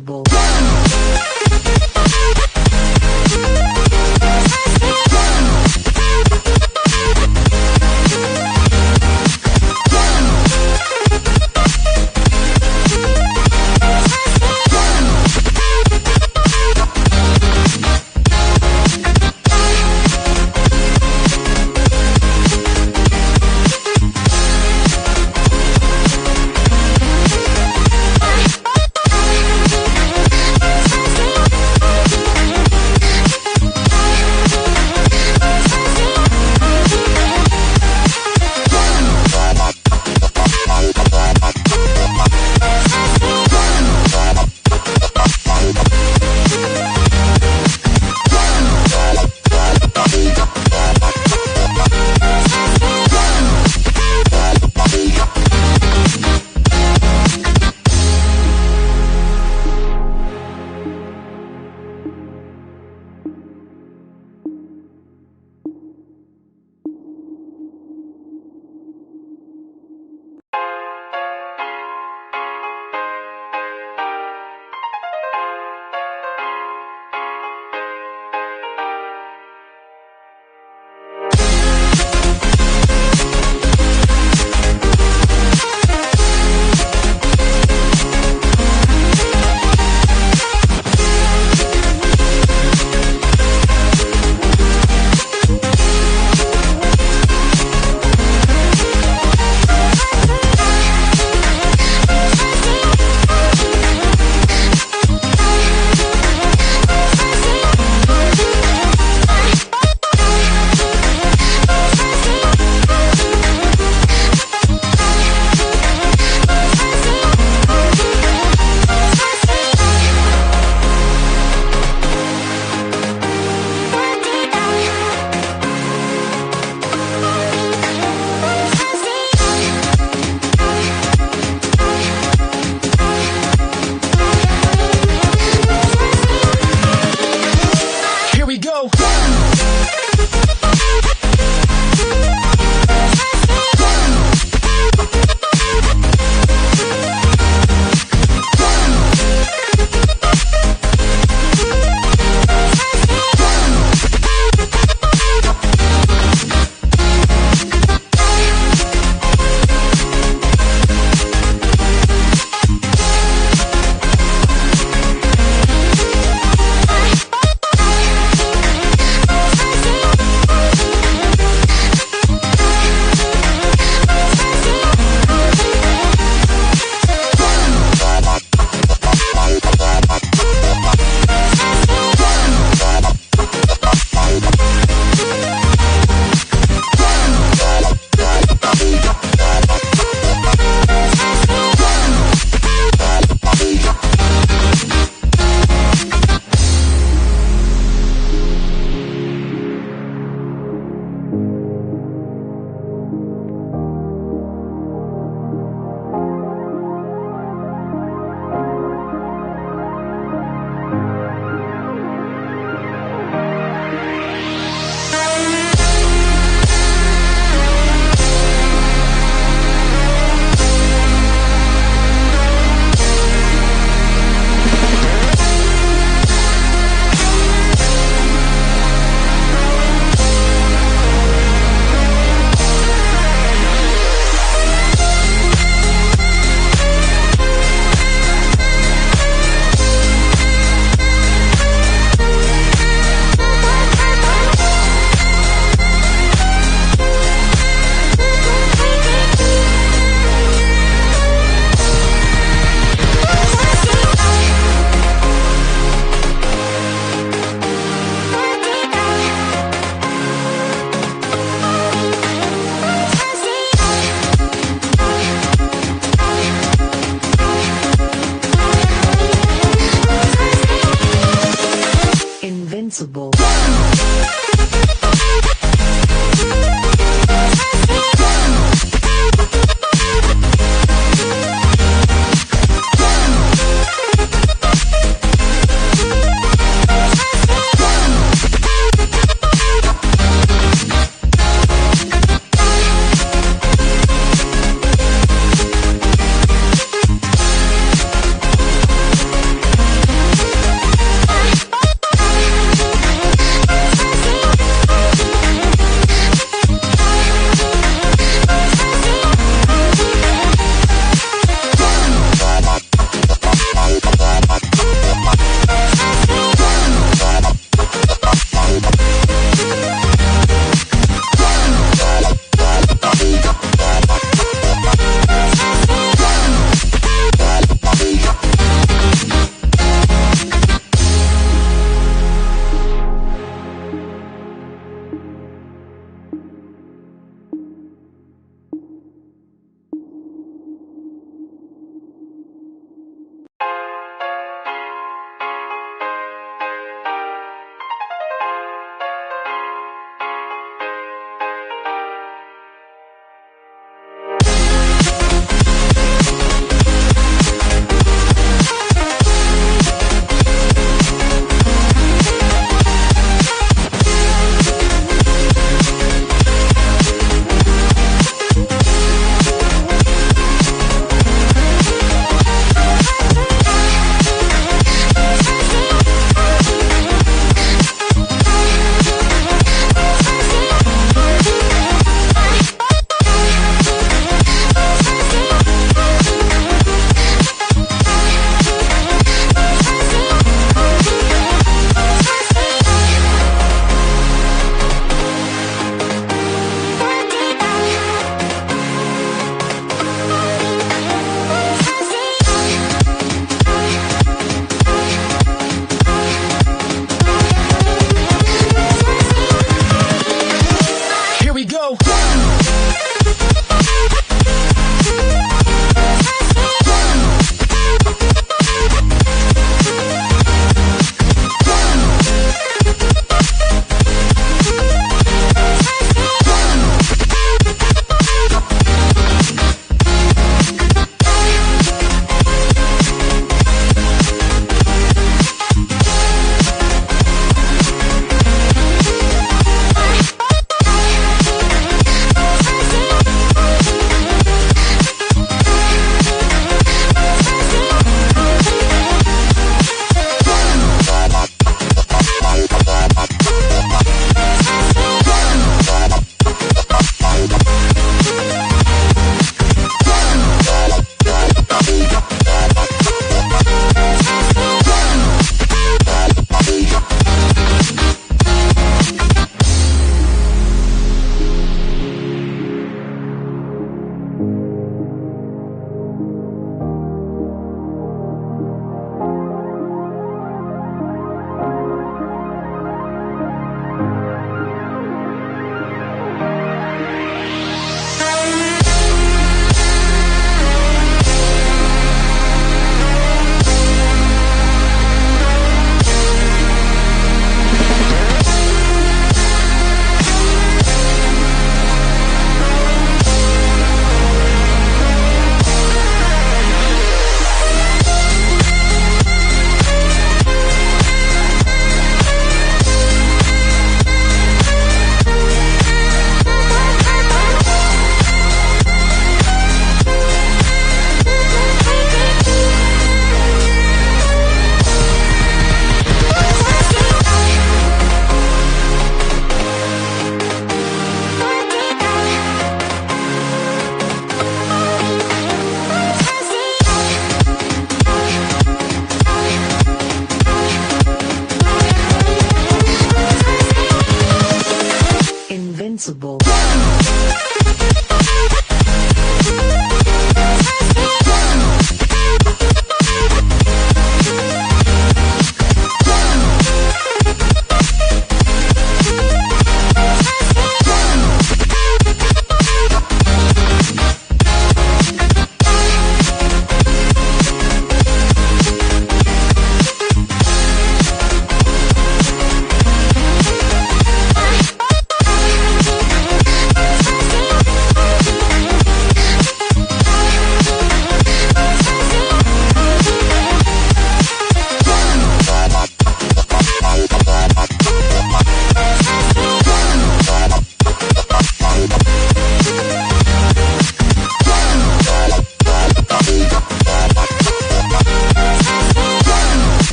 possible.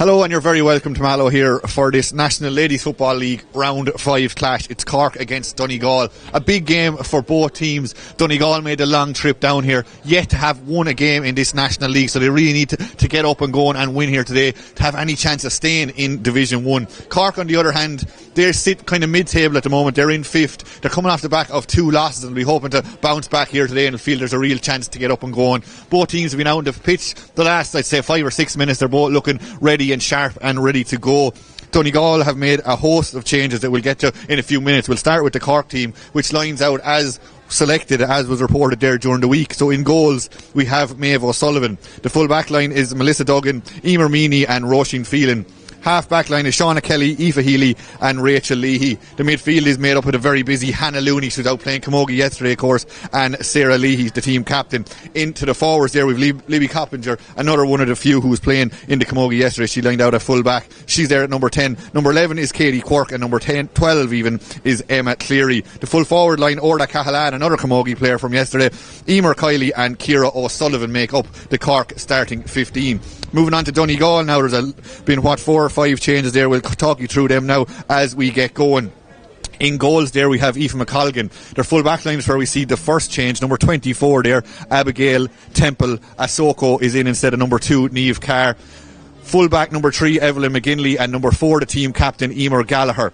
Hello, and you're very welcome to Mallow here for this National Ladies Football League Round 5 clash. It's Cork against Donegal. A big game for both teams. Donegal made a long trip down here, yet to have won a game in this National League, so they really need to get up and go and win here today to have any chance of staying in Division 1. Cork, on the other hand, they sit kind of mid-table at the moment. They're in 5th. They're coming off the back of 2 losses and will be hoping to bounce back here today and feel there's a real chance to get up and going. Both teams have been out on the pitch the last, I'd say, 5 or 6 minutes. They're both looking ready and sharp and ready to go. Donegal have made a host of changes that we'll get to in a few minutes. We'll start with the Cork team, which lines out as selected, as was reported there during the week. So in goals we have Maeve O'Sullivan. The full back line is Melissa Duggan, Emer Meany and Roisin Phelan. Half back line is Shauna Kelly, Aoife Healy and Rachel Leahy. The midfield is made up with a very busy Hannah Looney, who's out playing camogie yesterday, of course, and Sarah Leahy, the team captain. Into the forwards there we've Libby Coppinger, another one of the few who was playing in the camogie yesterday. She lined out at full back. She's there at number 10. Number 11 is Katie Quirk, and number 12 even is Emma Cleary. The full forward line, Orla Cahalan, another camogie player from yesterday, Emer Kiley and Ciara O'Sullivan make up the Cork starting 15. Moving on to Donegal now, there's been 4 or 5 changes there. We'll talk you through them now as we get going. In goals there we have Aoife McColgan. Their full back line is where we see the first change. Number 24 there, Abigail Temple Asoko is in instead of number 2, Niamh Carr. Full back number 3, Evelyn McGinley, and number 4, the team captain, Emer Gallagher.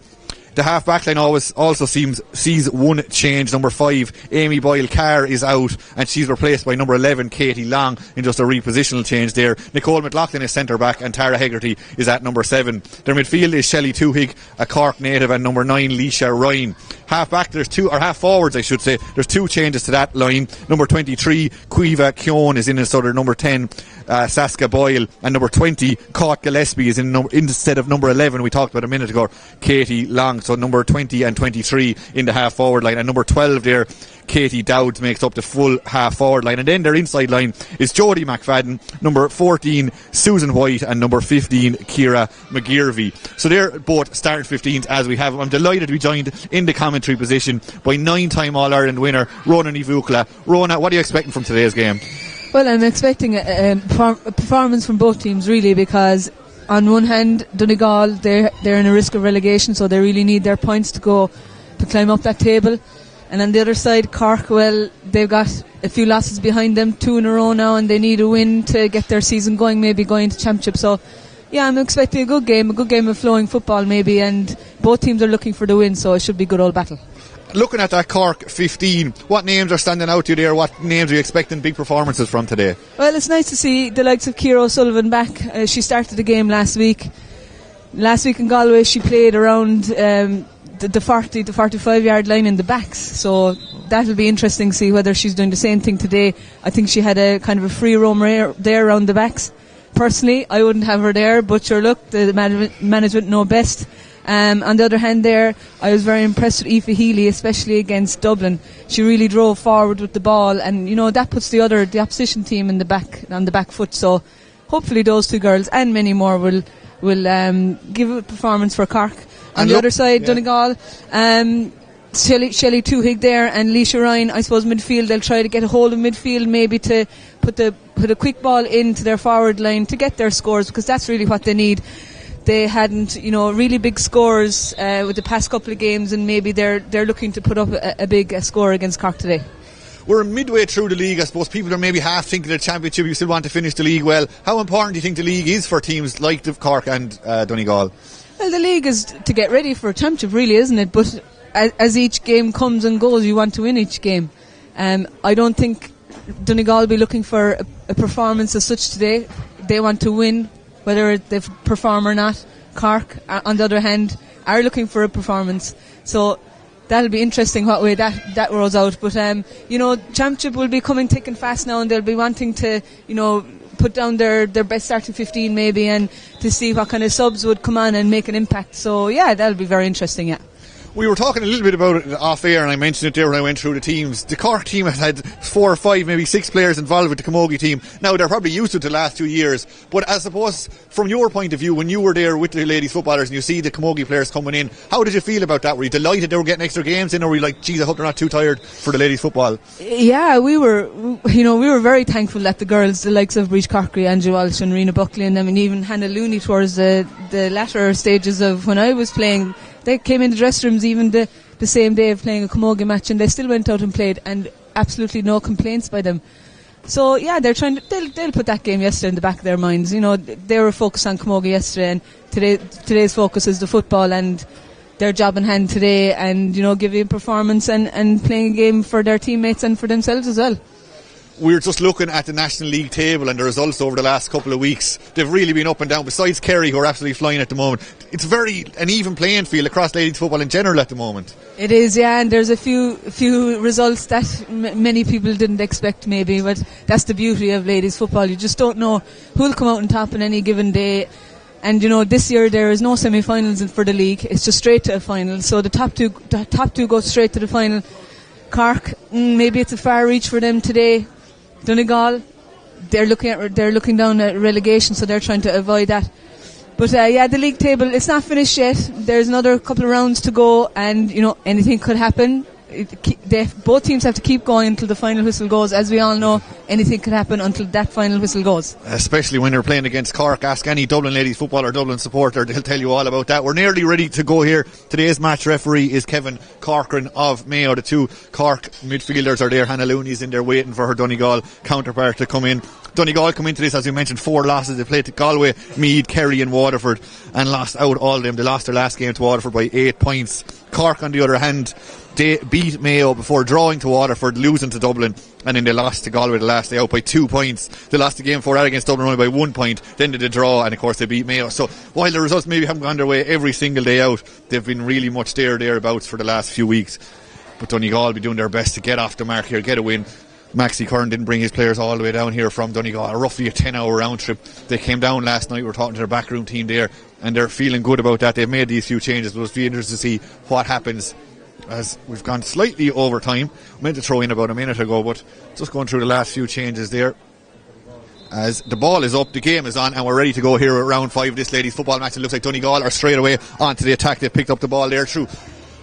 The half back line also sees one change. Number 5, Amy Boyle Carr is out and she's replaced by number 11, Katie Long, in just a repositional change there. Nicole McLaughlin is centre back and Tara Hegarty is at number 7. Their midfield is Shelley Toohig, a Cork native, and number 9, Leisha Ryan. Half back, half forwards I should say, there's 2 changes to that line. Number 23, Cueva Keown is in instead of number 10, Saska Boyle, and number 20, Caught Gillespie is in instead of number 11 we talked about a minute ago, Katie Long. So number 20 and 23 in the half forward line, and number 12 there, Katie Dowds, makes up the full half forward line. And then their inside line is Jodie McFadden, number 14 Susan White, and number 15 Ciara McGearvey. So they're both starting 15s as we have them. I'm delighted to be joined in the commentary position by 9-time All-Ireland winner Rona Nivukla. Rona, what are you expecting from today's game? Well, I'm expecting a performance from both teams really, because on one hand, Donegal, they're in a risk of relegation, so they really need their points to climb up that table. And on the other side, Cork, well, they've got a few losses behind them, 2 in a row now, and they need a win to get their season going, maybe going to championship. So, yeah, I'm expecting a good game of flowing football maybe, and both teams are looking for the win, so it should be a good old battle. Looking at that Cork 15, what names are standing out to you there? What names are you expecting big performances from today? Well, it's nice to see the likes of Ciara O'Sullivan back. She started the game last week. Last week in Galway she played around the 40 to 45 yard line in the backs, so that'll be interesting to see whether she's doing the same thing today. I think she had a kind of a free roam there around the backs. Personally, I wouldn't have her there, but sure, look, the management know best. On the other hand there, I was very impressed with Aoife Healy, especially against Dublin. She really drove forward with the ball, and that puts the opposition team on the back foot. So hopefully those 2 girls and many more will give a performance for Cork. On the other side, Donegal, Shelley Toohig there and Leisha Ryan. I suppose midfield, they'll try to get a hold of midfield, maybe to put a quick ball into their forward line to get their scores, because that's really what they need. They hadn't, really big scores with the past couple of games, and maybe they're looking to put up a big score against Cork today. We're midway through the league. I suppose people are maybe half thinking of the championship. You still want to finish the league well. How important do you think the league is for teams like Cork and Donegal? Well, the league is to get ready for a championship, really, isn't it? But as each game comes and goes, you want to win each game. I don't think Donegal will be looking for a performance as such today. They want to win, whether they perform or not. Cork, on the other hand, are looking for a performance. So that'll be interesting what way that rolls out. But, championship will be coming thick and fast now, and they'll be wanting to, put down their best starting 15 maybe, and to see what kind of subs would come on and make an impact. So, yeah, that'll be very interesting, yeah. We were talking a little bit about it off air, and I mentioned it there when I went through the teams. The Cork team has had 4 or 5, maybe 6 players involved with the Camogie team. Now, they're probably used to it the last 2 years, but I suppose from your point of view, when you were there with the ladies footballers and you see the Camogie players coming in, how did you feel about that? Were you delighted they were getting extra games in, or were you like, geez, I hope they're not too tired for the ladies football? Yeah, we were very thankful that the girls, the likes of Breach Corkery, Angie Walsh and Rena Buckley and them, and even Hannah Looney towards the latter stages of when I was playing, they came in the dressing rooms even the same day of playing a Camogie match, and they still went out and played, and absolutely no complaints by them. So yeah, they'll put that game yesterday in the back of their minds. They were focused on Camogie yesterday, and today's focus is the football and their job in hand today, and giving a performance and playing a game for their teammates and for themselves as well. We're just looking at the National League table and the results over the last couple of weeks. They've really been up and down. Besides Kerry, who are absolutely flying at the moment, it's very an even playing field across ladies football in general at the moment. It is, yeah, and there's a few results that many people didn't expect maybe, but that's the beauty of ladies football. You just don't know who'll come out on top on any given day. And this year there is no semi-finals for the league. It's just straight to a final. So the top two go straight to the final. Cork, maybe it's a far reach for them today. Donegal, they're looking down at relegation, so they're trying to avoid that. But the league table, it's not finished yet. There's another couple of rounds to go, and anything could happen. Both teams have to keep going until the final whistle goes. As we all know, anything could happen until that final whistle goes. Especially when they're playing against Cork. Ask any Dublin ladies footballer or Dublin supporter, they'll tell you all about that. We're nearly ready to go here. Today's match referee is Kevin Corcoran of Mayo. The 2 Cork midfielders are there. Hannah Looney's in there waiting for her Donegal counterpart to come in. Donegal come into this, as we mentioned, 4 losses. They played to Galway, Meath, Kerry and Waterford and lost out all of them. They lost their last game to Waterford by 8 points. Cork, on the other hand, they beat Mayo before drawing to Waterford, losing to Dublin, and then they lost to Galway the last day out by 2 points. They lost the game before that against Dublin only by 1 point. Then they did draw, and of course they beat Mayo. So while the results maybe haven't gone their way every single day out, they've been really much thereabouts for the last few weeks. But Donegal will be doing their best to get off the mark here, get a win. Maxie Curran didn't bring his players all the way down here from Donegal, roughly a 10-hour round trip. They came down last night. We were talking to their backroom team there, and they're feeling good about that. They've made these few changes, but it'll be interesting to see what happens as we've gone slightly over time. I meant to throw in about a minute ago, but just going through the last few changes there. As the ball is up, the game is on, and we're ready to go here at round 5 of this ladies football match. It looks like Donegal are straight away onto the attack. They picked up the ball there through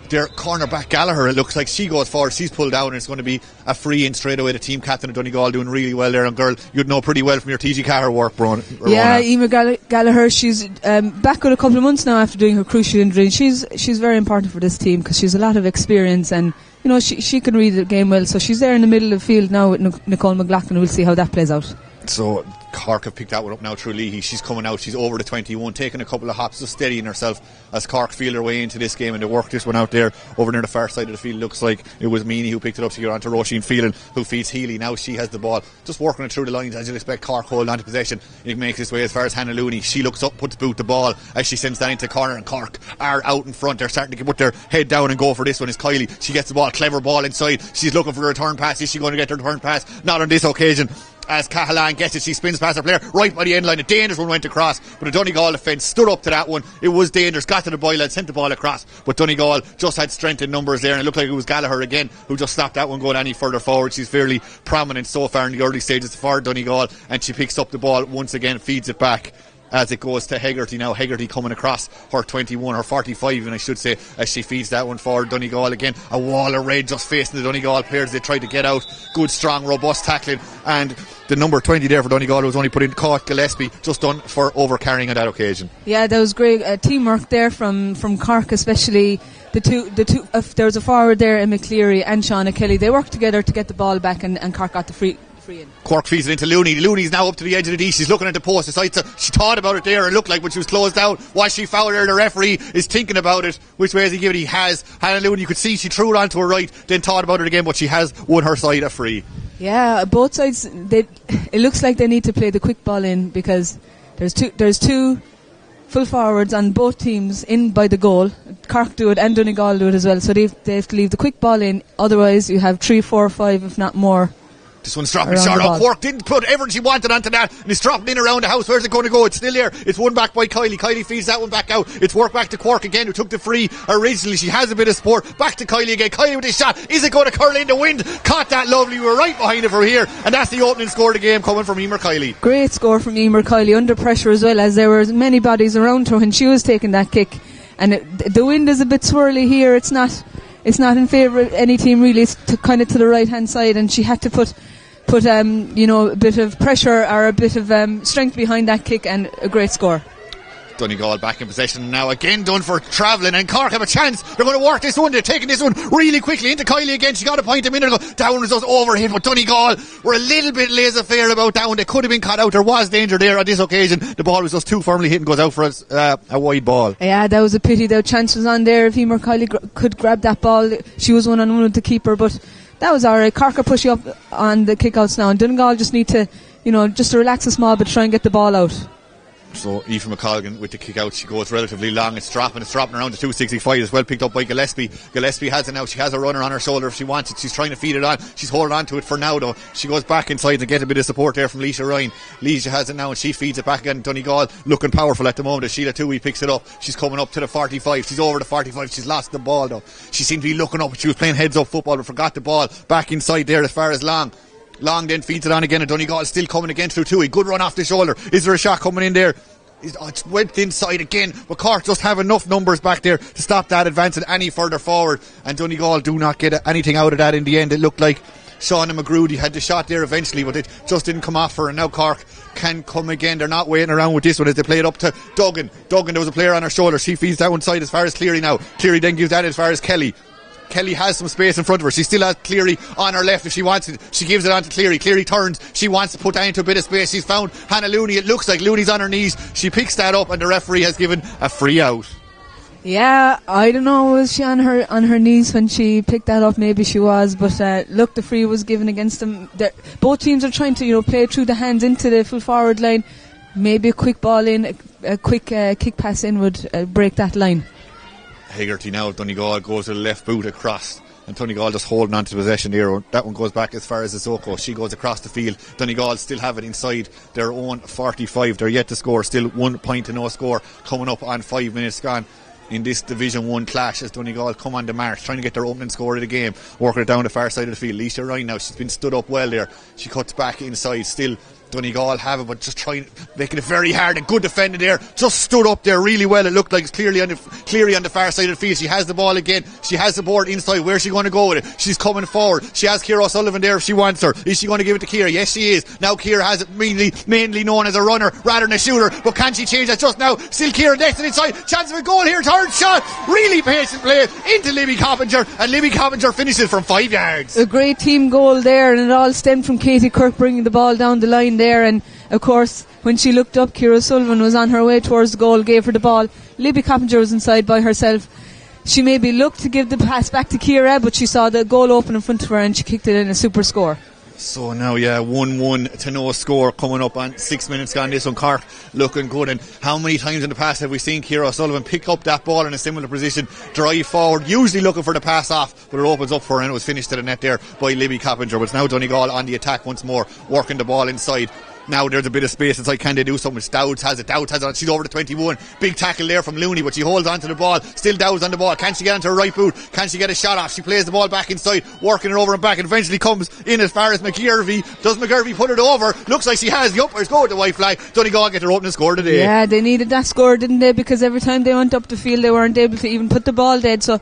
their cornerback Gallagher. It looks like she goes forward, she's pulled down, and it's going to be a free in straight away. The team captain of Donegal doing really well there, and girl, you'd know pretty well from your TG Carr work, Rona. Yeah, Emer Gallagher, she's back with a couple of months now after doing her cruciate injury. She's very important for this team because she's a lot of experience, and she can read the game well, so she's there in the middle of the field now with Nicole McLaughlin. We'll see how that plays out. So Cork have picked that one up now through Leahy. She's coming out, she's over the 21, taking a couple of hops, just steadying herself as Cork feel their way into this game, and they work this one out there over near the far side of the field. Looks like it was Meany who picked it up to get on to Roisin Phelan, who feeds Healy. Now she has the ball, just working it through the lines as you'd expect. Cork hold on to possession. It makes its way as far as Hannah Looney. She looks up, puts boot the ball as she sends that into corner, and Cork are out in front. They're starting to put their head down and go for this one. Is Kylie. She gets the ball, clever ball inside. She's looking for a return pass. Is she going to get the return pass? Not on this occasion. As Cahalan gets it, she spins past her player right by the end line. A dangerous one went across, but the Donegal defence stood up to that one. It was dangerous, got to the byline, sent the ball across, but Donegal just had strength in numbers there, and it looked like it was Gallagher again who just stopped that one going any further forward. She's fairly prominent so far in the early stages for Donegal, and she picks up the ball once again, feeds it back as it goes to Hegarty now. Hegarty coming across her 21, her 45 even I should say, as she feeds that one forward. Donegal again, a wall of red just facing the Donegal players. They tried to get out, good strong robust tackling, and the number 20 there for Donegal was only put in, caught Gillespie, just done for overcarrying on that occasion. Yeah, that was great teamwork there from Cork, especially the two there was a forward there in McCleary and Shauna Kelly. They worked together to get the ball back, and Cork got the free in. Cork feeds it into Looney. Looney's now up to the edge of the D. She's looking at the post. She thought about it there and looked like when she was closed out. Was she fouled there? The referee is thinking about it. Which way has he given it? He has. Hannah Looney, you could see she threw it onto her right, then thought about it again, but she has won her side a free. Yeah, both sides, it looks like they need to play the quick ball in, because there's two full forwards on both teams in by the goal. Cork do it and Donegal do it as well, so they have to leave the quick ball in, otherwise you have 3, 4, 5 if not more This one's dropping short. Cork didn't put everything she wanted onto that, and it's dropping in around the house. Where's it going to go? It's still there. It's won back by Kylie. Kylie feeds that one back out. It's worked back to Cork again, who took the free originally. She has a bit of support. Back to Kylie again. Kylie with a shot. Is it going to curl in the wind? Caught that lovely. We were right behind it from here, and that's the opening score of the game coming from Emer Kylie. Great score from Emer Kylie, under pressure as well, as there were many bodies around her when she was taking that kick. And the wind is a bit swirly here. It's not in favour of any team really. It's kind of to the right hand side, and she had to put a bit of pressure or a bit of strength behind that kick, and a great score. Donegal back in possession now, again done for travelling, and Cork have a chance. They're going to work this one. They're taking this one really quickly into Kylie again. She got a point a minute ago. Down was just overhit, but Donegal were a little bit laissez-faire about that one. They could have been caught out. There was danger there on this occasion. The ball was just too firmly hit and goes out for a wide ball. Yeah, that was a pity. The chance was on there. If Emer Kylie could grab that ball, she was one-on-one with the keeper, but that was alright. Cork are pushing up on the kickouts now, and Donegal just need to, just to relax a small bit, try and get the ball out. So Aoife McColgan with the kick out. She goes relatively long. It's dropping around to 265. It's well picked up by Gillespie. Gillespie has it now. She has a runner on her shoulder if she wants it. She's trying to feed it on. She's holding on to it for now though. She goes back inside to get a bit of support there from Leisha Ryan. Leisha has it now and she feeds it back again. Donegal looking powerful at the moment as Sheila Toohey picks it up. She's coming up to the 45. She's over the 45. She's lost the ball though. She seemed to be looking up. She was playing heads up football but forgot the ball. Back inside there as far as Long then feeds it on again, and Donegal still coming again through Toohey. Good run off the shoulder. Is there a shot coming in there? It's went inside again, but Cork just have enough numbers back there to stop that advancing any further forward, and Donegal do not get anything out of that in the end. It looked like Shauna McGroody had the shot there eventually, but it just didn't come off her, and now Cork can come again. They're not waiting around with this one as they play it up to Duggan. There was a player on her shoulder. She feeds that one side as far as Cleary now. Cleary then gives that as far as Kelly. Kelly has some space in front of her. She still has Cleary on her left if she wants it. She gives it on to Cleary. Cleary turns. She wants to put that into a bit of space. She's found Hannah Looney. It looks like Looney's on her knees. She picks that up and the referee has given a free out. Yeah, I don't know, was she on her knees when she picked that up? Maybe she was, but look, the free was given against them. Both teams are trying to play through the hands into the full forward line. Maybe a quick ball in, a quick kick pass in would break that line. Hegarty now, Donegal goes to the left boot across, and Donegal just holding on to possession there. That one goes back as far as Isoko. She goes across the field. Donegal still have it inside their own 45. They're yet to score. Still 1 point to no score coming up on 5 minutes gone in this Division 1 clash as Donegal come on the march, trying to get their opening score of the game, working it down the far side of the field. Leisha Ryan now, she's been stood up well there. She cuts back inside. Still Donegal have it, but just trying, making it very hard. A good defender there, just stood up there really well. It looked like it's clearly on the far side of the field. She has the ball again. She has the board inside. Where's she going to go with it? She's coming forward. She has Ciara O'Sullivan there if she wants her. Is she going to give it to Ciara? Yes, she is. Now Ciara has it mainly known as a runner rather than a shooter, but can she change that just now? Still Ciara next and inside. Chance of a goal here. Third shot. Really patient play into Libby Coppinger, and Libby Coppinger finishes from 5 yards. A great team goal there, and it all stemmed from Katie Kirk bringing the ball down the line there. And of course, when she looked up, Ciara Sullivan was on her way towards the goal, gave her the ball. Libby Coppinger was inside by herself. She maybe looked to give the pass back to Ciara, but she saw the goal open in front of her and she kicked it in. A super score. So now, 1-1 to no score coming up on 6 minutes gone. This one, Cork looking good. And how many times in the past have we seen Ciara Sullivan pick up that ball in a similar position, drive forward, usually looking for the pass off, but it opens up for her and it was finished to the net there by Libby Coppinger. But it's now Donegal on the attack once more, working the ball inside. Now there's a bit of space inside. Can they do something? Dowds has it. She's over to 21. Big tackle there from Looney, but she holds on to the ball. Still Dowds on the ball. Can she get into her right boot? Can she get a shot off? She plays the ball back inside, working it over and back, and eventually comes in as far as McGirvey. Does McGirvey put it over? Looks like she has. The umpires go with the white flag. Donegal get their opening score today. Yeah, they needed that score, didn't they? Because every time they went up the field, they weren't able to even put the ball dead. So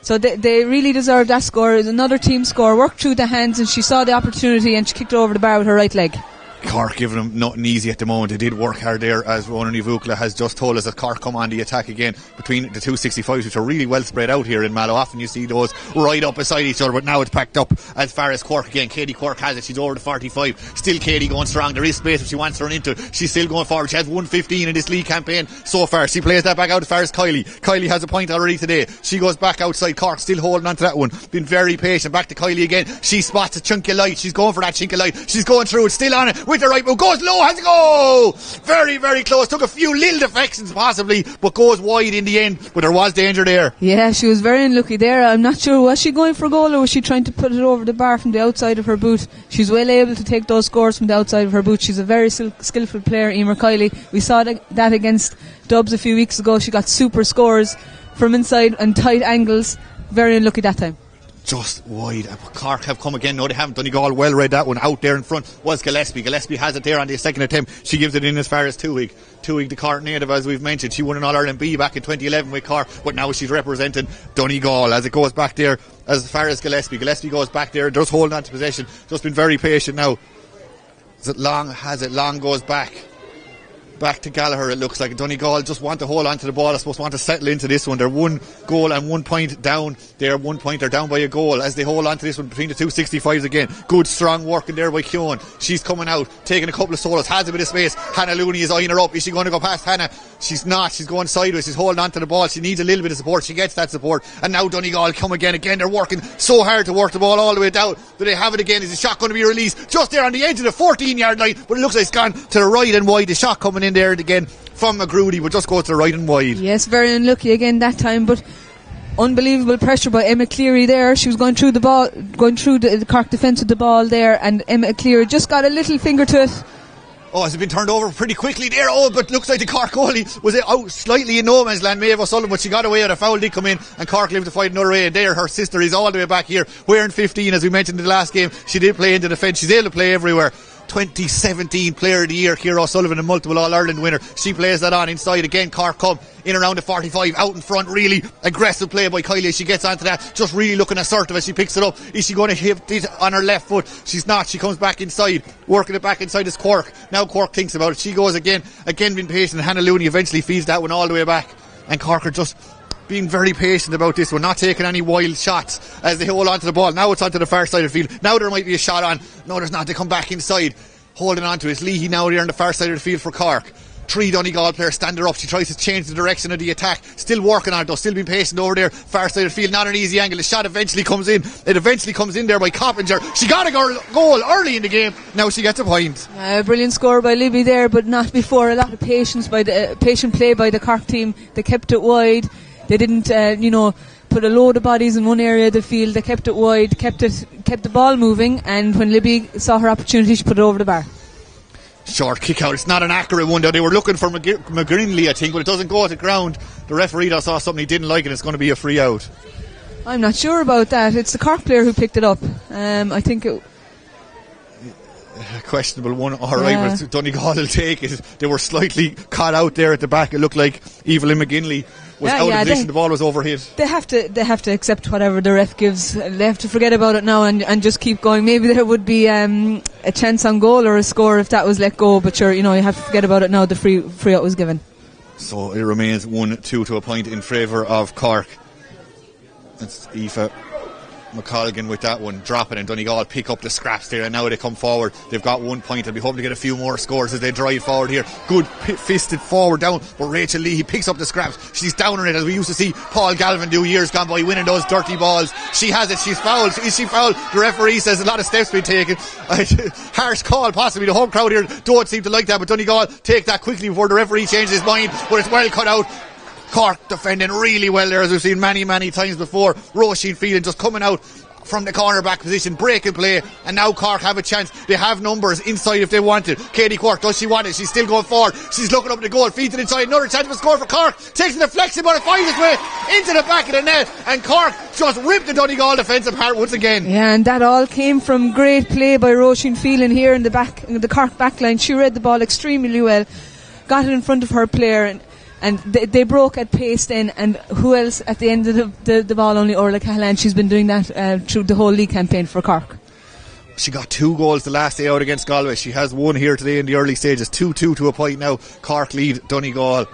they really deserved that score. It was another team score. Worked through the hands, and she saw the opportunity, and she kicked it over the bar with her right leg. Cork giving them nothing easy at the moment. They did work hard there, as Ronan Ivukla has just told us, that Cork come on the attack again between the 265s, which are really well spread out here in Mallow. Often you see those right up beside each other, but now it's packed up as far as Cork again. Katie Cork has it. She's over to 45. Still Katie going strong. There is space if she wants to run into it. She's still going forward. She has 115 in this league campaign so far. She plays that back out as far as Kylie. Kylie has a point already today. She goes back outside. Cork still holding on to that one. Been very patient. Back to Kylie again. She spots a chunk of light. She's going for that chink of light. She's going through it. Still on it. with the right move, goes low, has a go! Very, very close, took a few little deflections possibly, but goes wide in the end, but there was danger there. Yeah, she was very unlucky there. I'm not sure, was she going for a goal or was she trying to put it over the bar from the outside of her boot? She's well able to take those scores from the outside of her boot. She's a very skillful player, Emer Kiley. We saw that against Dubs a few weeks ago. She got super scores from inside and tight angles. Very unlucky that time. Just wide. Cork have come again. No, they haven't. Donegal well read that one. Out there in front was Gillespie. Gillespie has it there on the second attempt. She gives it in as far as Tuig. Tuig, the Cork native, as we've mentioned. She won an All-Ireland B back in 2011 with Cork, but now she's representing Donegal as it goes back there as far as Gillespie. Gillespie goes back there, just holding on to possession. Just been very patient now. Is it long? Has it long? Goes back to Gallagher. It looks like Donegal just want to hold on to the ball. I suppose want to settle into this one. They're 1 goal and 1 point down. They're 1 point. They're down by a goal as they hold on to this one between the 265s again. Good strong work in there by Keown. She's coming out, taking a couple of solos, has a bit of space. Hannah Looney is eyeing her up. Is she going to go past Hannah? She's not. She's going sideways. She's holding on to the ball. She needs a little bit of support. She gets that support. And now Donegal come again. Again, they're working so hard to work the ball all the way down. Do they have it again? Is the shot going to be released? Just there on the edge of the 14-yard line, but it looks like it's gone to the right and wide. The shot coming in there again from McGroody, but just goes to the right and wide. Yes, very unlucky again that time, but unbelievable pressure by Emma Cleary there. She was going through the ball, going through the Cork defence with the ball there, and Emma Cleary just got a little finger to it. Oh, has it been turned over pretty quickly there? Oh, but looks like the Cork goalie was out slightly in no man's land, Maeve O'Sullivan, but she got away with a foul. Did come in, and Cork lived to fight another way. And there, her sister is all the way back here, wearing 15, as we mentioned in the last game. She did play in the defence. She's able to play everywhere. 2017 Player of the Year, Ciara O'Sullivan, a multiple All-Ireland winner. She plays that on inside again. Cork come in around the 45, out in front. Really aggressive play by Kylie as she gets onto that. Just really looking assertive as she picks it up. Is she going to hit it on her left foot? She's not. She comes back inside, working it back inside is Cork. Now Cork thinks about it. She goes again being patient. Hannah Looney eventually feeds that one all the way back, and Cork are just being very patient about this one, not taking any wild shots as they hold on to the ball. Now it's onto the far side of the field. Now there might be a shot on. No, there's not. They come back inside, holding on to it. It's Leahy now there on the far side of the field for Cork. 3 Donegal players stand her up. She tries to change the direction of the attack. Still working on it though. Still being patient over there. Far side of the field. Not an easy angle. The shot eventually comes in. It eventually comes in there by Coppinger. She got a goal early in the game. Now she gets a point. Brilliant score by Libby there, but not before. A lot of patience by the patient play by the Cork team. They kept it wide. They didn't, put a load of bodies in one area of the field. They kept it wide, kept the ball moving, and when Libby saw her opportunity, she put it over the bar. Short kick out. It's not an accurate one though. They were looking for McGrinley, I think, but it doesn't go to ground. The referee saw something he didn't like, and it's going to be a free out. I'm not sure about that. It's the Cork player who picked it up. I think it... A questionable one. Alright, but Donegal will take it. They were slightly caught out there at the back. It looked like Evelyn McGinley was out of position. The ball was overhit. They have to accept whatever the ref gives. They have to forget about it now and just keep going. Maybe there would be a chance on goal or a score if that was let go, but sure, you have to forget about it now. The free out was given. So it remains 1-2 to a point in favour of Cork. It's Aoife McColgan with that one dropping, and Donegal pick up the scraps there, and now they come forward. They've got 1 point. They'll be hoping to get a few more scores as they drive forward here. Good fisted forward down, but Rachel Leahy picks up the scraps. She's down on it as we used to see Paul Galvin do years gone by, winning those dirty balls. She has it. She's fouled. Is she fouled? The referee says a lot of steps being taken. Harsh call possibly. The home crowd here don't seem to like that, but Donegal take that quickly before the referee changes his mind, but it's well cut out. Cork defending really well there, as we've seen many times before. Roisin Phelan just coming out from the cornerback position, breaking play, and now Cork have a chance. They have numbers inside if they want it. Katie Quirk, does she want it? She's still going forward. She's looking up the goal, feeds it inside. Another chance of a score for Cork. Takes the deflection, but it finds its way into the back of the net, and Cork just ripped the Donegal defence apart once again. Yeah, and that all came from great play by Roisin Phelan here in the Cork back line. She read the ball extremely well, got it in front of her player, and they broke at pace then, and who else at the end of the ball? Only Orla Cahalan. She's been doing that through the whole league campaign for Cork. She got 2 goals the last day out against Galway. She has 1 here today in the early stages. 2-2 to a point now. Cork lead Donegal.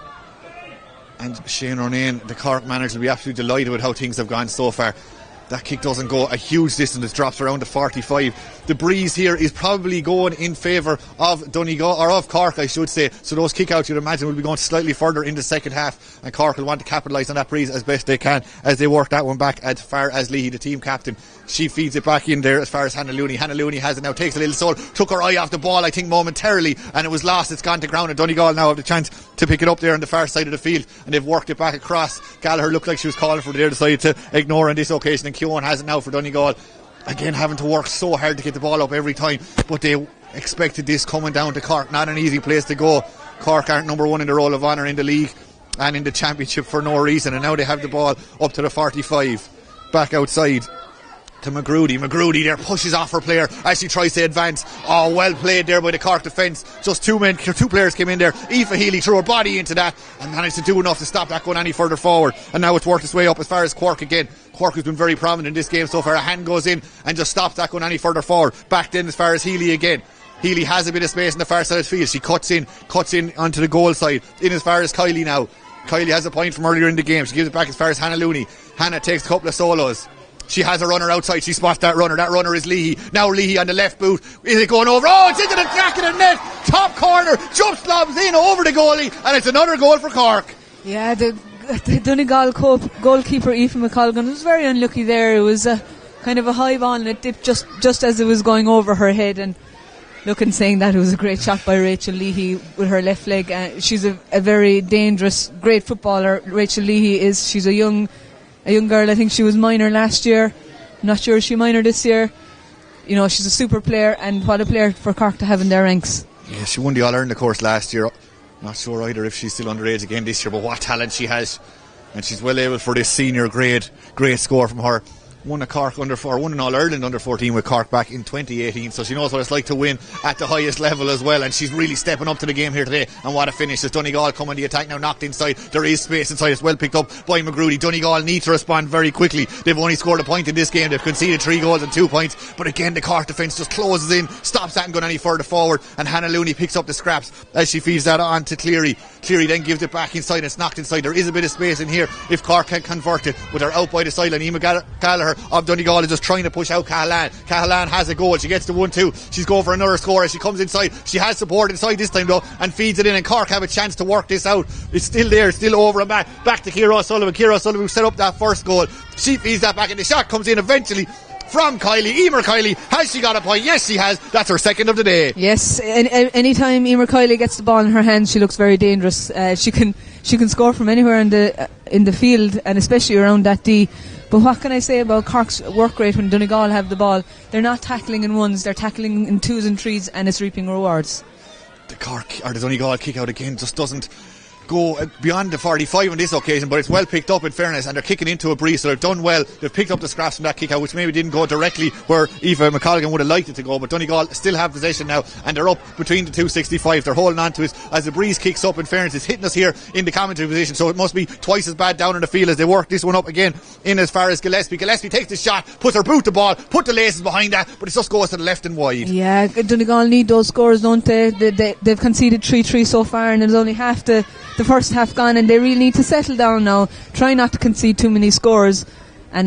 And Shane Ronayne, the Cork manager, will be absolutely delighted with how things have gone so far. That kick doesn't go a huge distance. It drops around the 45. the breeze here is probably going in favour of Donegal, or of Cork I should say, so those kick-outs you'd imagine will be going slightly further in the second half, and Cork will want to capitalise on that breeze as best they can as they work that one back. As far as Leahy, the team captain, she feeds it back in there as far as Hannah Looney has it now, takes a little soul, took her eye off the ball I think momentarily, and it was lost. It's gone to ground, and Donegal now have the chance to pick it up there on the far side of the field, and they've worked it back across. Gallagher looked like she was calling for it there, decided to ignore on this occasion, and Keown has it now for Donegal, again having to work so hard to get the ball up every time, but they expected this coming down to Cork. Not an easy place to go. Cork aren't number one in the roll of honour in the league and in the championship for no reason, and now they have the ball up to the 45, back outside to McGroody there pushes off her player as she tries to advance. Oh, well played there by the Cork defence. Just two players came in there. Aoife Healy threw her body into that and managed to do enough to stop that going any further forward, and now it's worked its way up as far as Cork again. Cork has been very prominent in this game so far. A hand goes in and just stops that going any further forward. Back then as far as Healy again. Healy has a bit of space in the far side of the field. She cuts in onto the goal side, in as far as Kylie now. Kylie has a point from earlier in the game. She gives it back as far as Hannah Looney. Hannah takes a couple of solos. She has a runner outside. She spots that runner. That runner is Leahy. Now Leahy on the left boot. Is it going over? Oh, it's into the back of the net. Top corner. Jumps lobs in over the goalie. And it's another goal for Cork. Yeah, the Donegal goalkeeper Aoife McColgan was very unlucky there. It was a kind of a high ball and it dipped just as it was going over her head. And looking, saying that it was a great shot by Rachel Leahy with her left leg. She's a very dangerous, great footballer. Rachel Leahy is. She's a young girl. I think she was minor last year. I'm not sure if she minor this year. You know, she's a super player, and what a player for Cork to have in their ranks. Yeah, she won the All-Ireland course last year. Not sure either if she's still underage again this year, but what talent she has, and she's well able for this senior grade. Great score from her. Won an All-Ireland under 14 with Cork back in 2018, so she knows what it's like to win at the highest level as well, and she's really stepping up to the game here today. And what a finish. As Donegal come on the attack now, knocked inside, there is space inside. It's well picked up by McGroody. Donegal need to respond very quickly. They've only scored a point in this game. They've conceded 3 goals and 2 points, but again the Cork defence just closes in, stops that and going any further forward, and Hannah Looney picks up the scraps as she feeds that on to Cleary. Cleary then gives it back inside. It's knocked inside. There is a bit of space in here if Cork can convert it, but they're out by the sideline. Emma Gallagher of Donegal is just trying to push out Cahalane. Cahalane has a goal. She gets the 1-2. She's going for another score as she comes inside. She has support inside this time though and feeds it in, and Cork have a chance to work this out. It's still there, still over and back to Ciara O'Sullivan. Ciara O'Sullivan who set up that first goal. She feeds that back and the shot comes in eventually from Kylie. Emer Kylie, has she got a point? Yes, she has. That's her second of the day. Yes, anytime Emer Kylie gets the ball in her hands, she looks very dangerous. She can score from anywhere in the field, and especially around that D. But what can I say about Cork's work rate when Donegal have the ball? They're not tackling in ones, they're tackling in 2s and 3s, and it's reaping rewards. The Donegal kick out again just doesn't go beyond the 45 on this occasion, but it's well picked up in fairness, and they're kicking into a breeze, so they've done well. They've picked up the scraps from that kick out, which maybe didn't go directly where Aoife McColgan would have liked it to go, but Donegal still have possession now, and they're up between the 265. They're holding on to it as the breeze kicks up. In fairness, it's hitting us here in the commentary position, so it must be twice as bad down in the field as they work this one up again in as far as Gillespie takes the shot, puts her boot the ball, put the laces behind that, but it just goes to the left and wide. Yeah, Donegal need those scores, don't they? They've conceded 3-3 so far, and there's only half the first half gone, and they really need to settle down now, try not to concede too many scores, and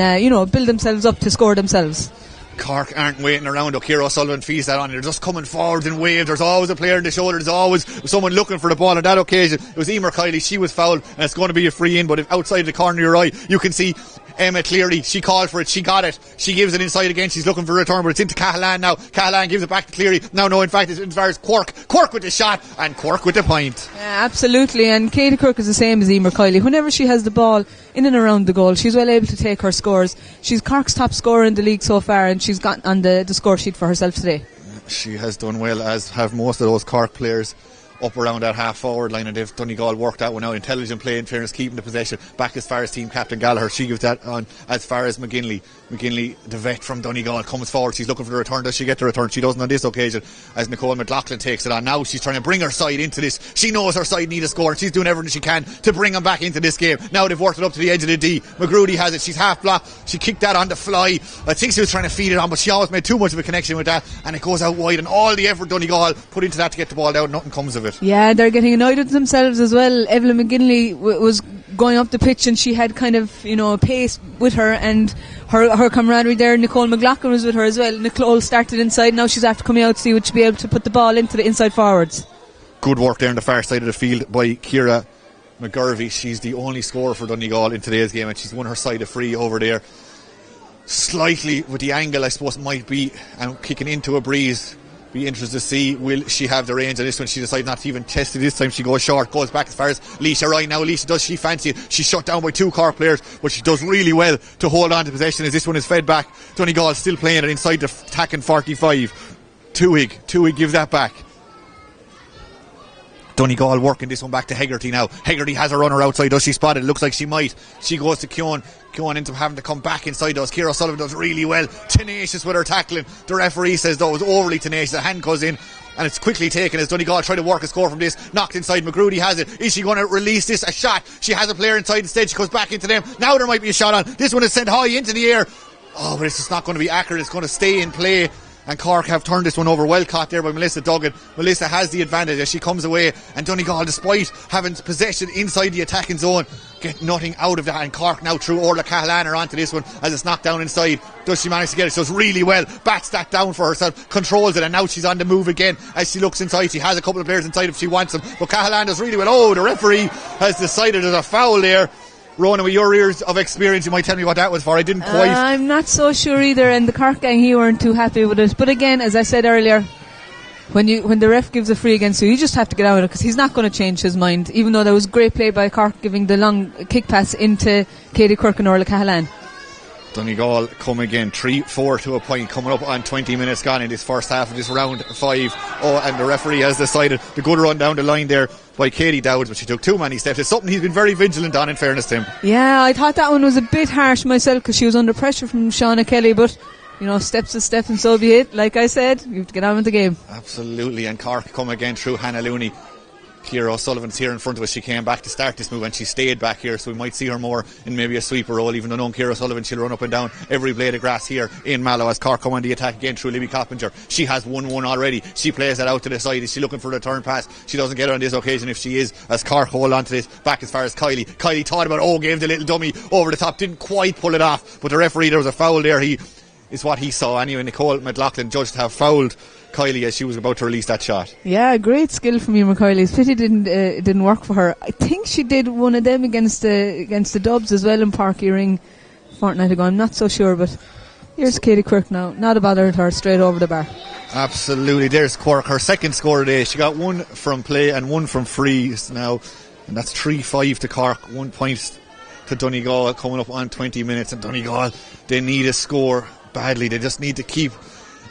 build themselves up to score themselves. Cork aren't waiting around. Ciara O'Sullivan feeds that on. They're just coming forward in waves. There's always a player in the shoulder. There's always someone looking for the ball. On that occasion, it was Emer Kylie. She was fouled, and it's going to be a free in. But if outside the corner of your eye, you can see Emma Cleary. She called for it. She got it. She gives it inside again. She's looking for a return, but it's into Cahalane now. Cahalane gives it back to Cleary. No, in fact, it's as far as Cork. Cork with the shot, and Cork with the point. Yeah, absolutely. And Katie Kirk is the same as Emer Kylie. Whenever she has the ball in and around the goal, she's well able to take her scores. She's Cork's top scorer in the league so far, and she's got on the score sheet for herself today. She has done well, as have most of those Cork players up around that half forward line, and they've Donegal worked that one out. Intelligent play, in fairness, keeping the possession back as far as team captain Gallagher. She gives that on as far as McGinley, the vet from Donegal, comes forward. She's looking for the return. Does she get the return? She doesn't on this occasion, as Nicole McLaughlin takes it on. Now she's trying to bring her side into this. She knows her side need a score, and she's doing everything she can to bring them back into this game. Now they've worked it up to the edge of the D. McGroody has it. She's half blocked. She kicked that on the fly. I think she was trying to feed it on, but she always made too much of a connection with that, and it goes out wide, and all the effort Donegal put into that to get the ball down, nothing comes of it. Yeah, they're getting annoyed with themselves as well. Evelyn McGinley was going up the pitch, and she had kind of, pace with her, and her camaraderie there. Nicole McLaughlin was with her as well. Nicole started inside, now she's after coming out to see would she be able to put the ball into the inside forwards. Good work there on the far side of the field by Ciara McGurvey. She's the only scorer for Donegal in today's game, and she's won her side of free over there. Slightly with the angle, I suppose, might be, and kicking into a breeze. Be interested to see, will she have the range on this one? She decided not to even test it this time. She goes short, goes back as far as Leisha right now. Leisha, does she fancy it? She's shut down by 2 Cork players, but she does really well to hold on to possession as this one is fed back. Donegal still playing it inside the attacking 45. Tuig gives that back. Donegal working this one back to Hegarty now. Hegarty has a runner outside. Does she spot it? Looks like she might. She goes to Keown. Keown ends up having to come back inside those. Ciara Sullivan does really well. Tenacious with her tackling. The referee says though it was overly tenacious. The hand goes in and it's quickly taken as Donegal try to work a score from this. Knocked inside. McGroody has it. Is she going to release this? A shot. She has a player inside instead. She goes back into them. Now there might be a shot on. This one is sent high into the air. Oh, but it's just not going to be accurate. It's going to stay in play. And Cork have turned this one over. Well caught there by Melissa Duggan. Melissa has the advantage as she comes away, and Donegal, despite having possession inside the attacking zone, get nothing out of that. And Cork now through Orla Cahalan are onto this one as it's knocked down inside. Does she manage to get it? She does really well. Bats that down for herself, controls it, and now she's on the move again as she looks inside. She has a couple of players inside if she wants them, but Cahalan does really well. Oh, the referee has decided there's a foul there. Ronan, with your years of experience, you might tell me what that was for. I didn't quite. I'm not so sure either, and the Cork gang here weren't too happy with it. But again, as I said earlier, when the ref gives a free against you just have to get out of it, because he's not going to change his mind. Even though there was great play by Cork giving the long kick pass into Katie Quirk and Orla Cahalan. Donegal come again, 3-4 to a point, coming up on 20 minutes gone in this first half of this round 5. Oh, and the referee has decided the good run down the line there by Katie Dowds, but she took too many steps. It's something he's been very vigilant on, in fairness to him. Yeah, I thought that one was a bit harsh myself, because she was under pressure from Shauna Kelly, but steps is step and so be it. Like I said, you have to get on with the game. Absolutely, and Cork come again through Hannah Looney. Ciara O'Sullivan's here in front of us. She came back to start this move and she stayed back here, so we might see her more in maybe a sweeper role. Even though knowing Ciara O'Sullivan, she'll run up and down every blade of grass here in Mallow as Cork come on the attack again through Libby Coppinger. She has 1-1 already. She plays that out to the side. Is she looking for the turn pass? She doesn't get it on this occasion. If she is, as Cork hold on to this back as far as Kylie thought about gave the little dummy over the top, didn't quite pull it off, but the referee, there was a foul there. He is what he saw anyway. Nicole McLaughlin judged to have fouled Kylie as she was about to release that shot. Yeah, great skill from Emer Kylie. It's pity it didn't work for her. I think she did one of them against the Dubs as well in Parky Ring a fortnight ago. I'm not so sure, but here's Katie Quirk now. Not a bother with her, straight over the bar. Absolutely. There's Quirk, her second score today. She got 1 from play and 1 from frees now, and that's 3-5 to Cork. 1 point to Donegal coming up on 20 minutes, and Donegal, they need a score badly. They just need to keep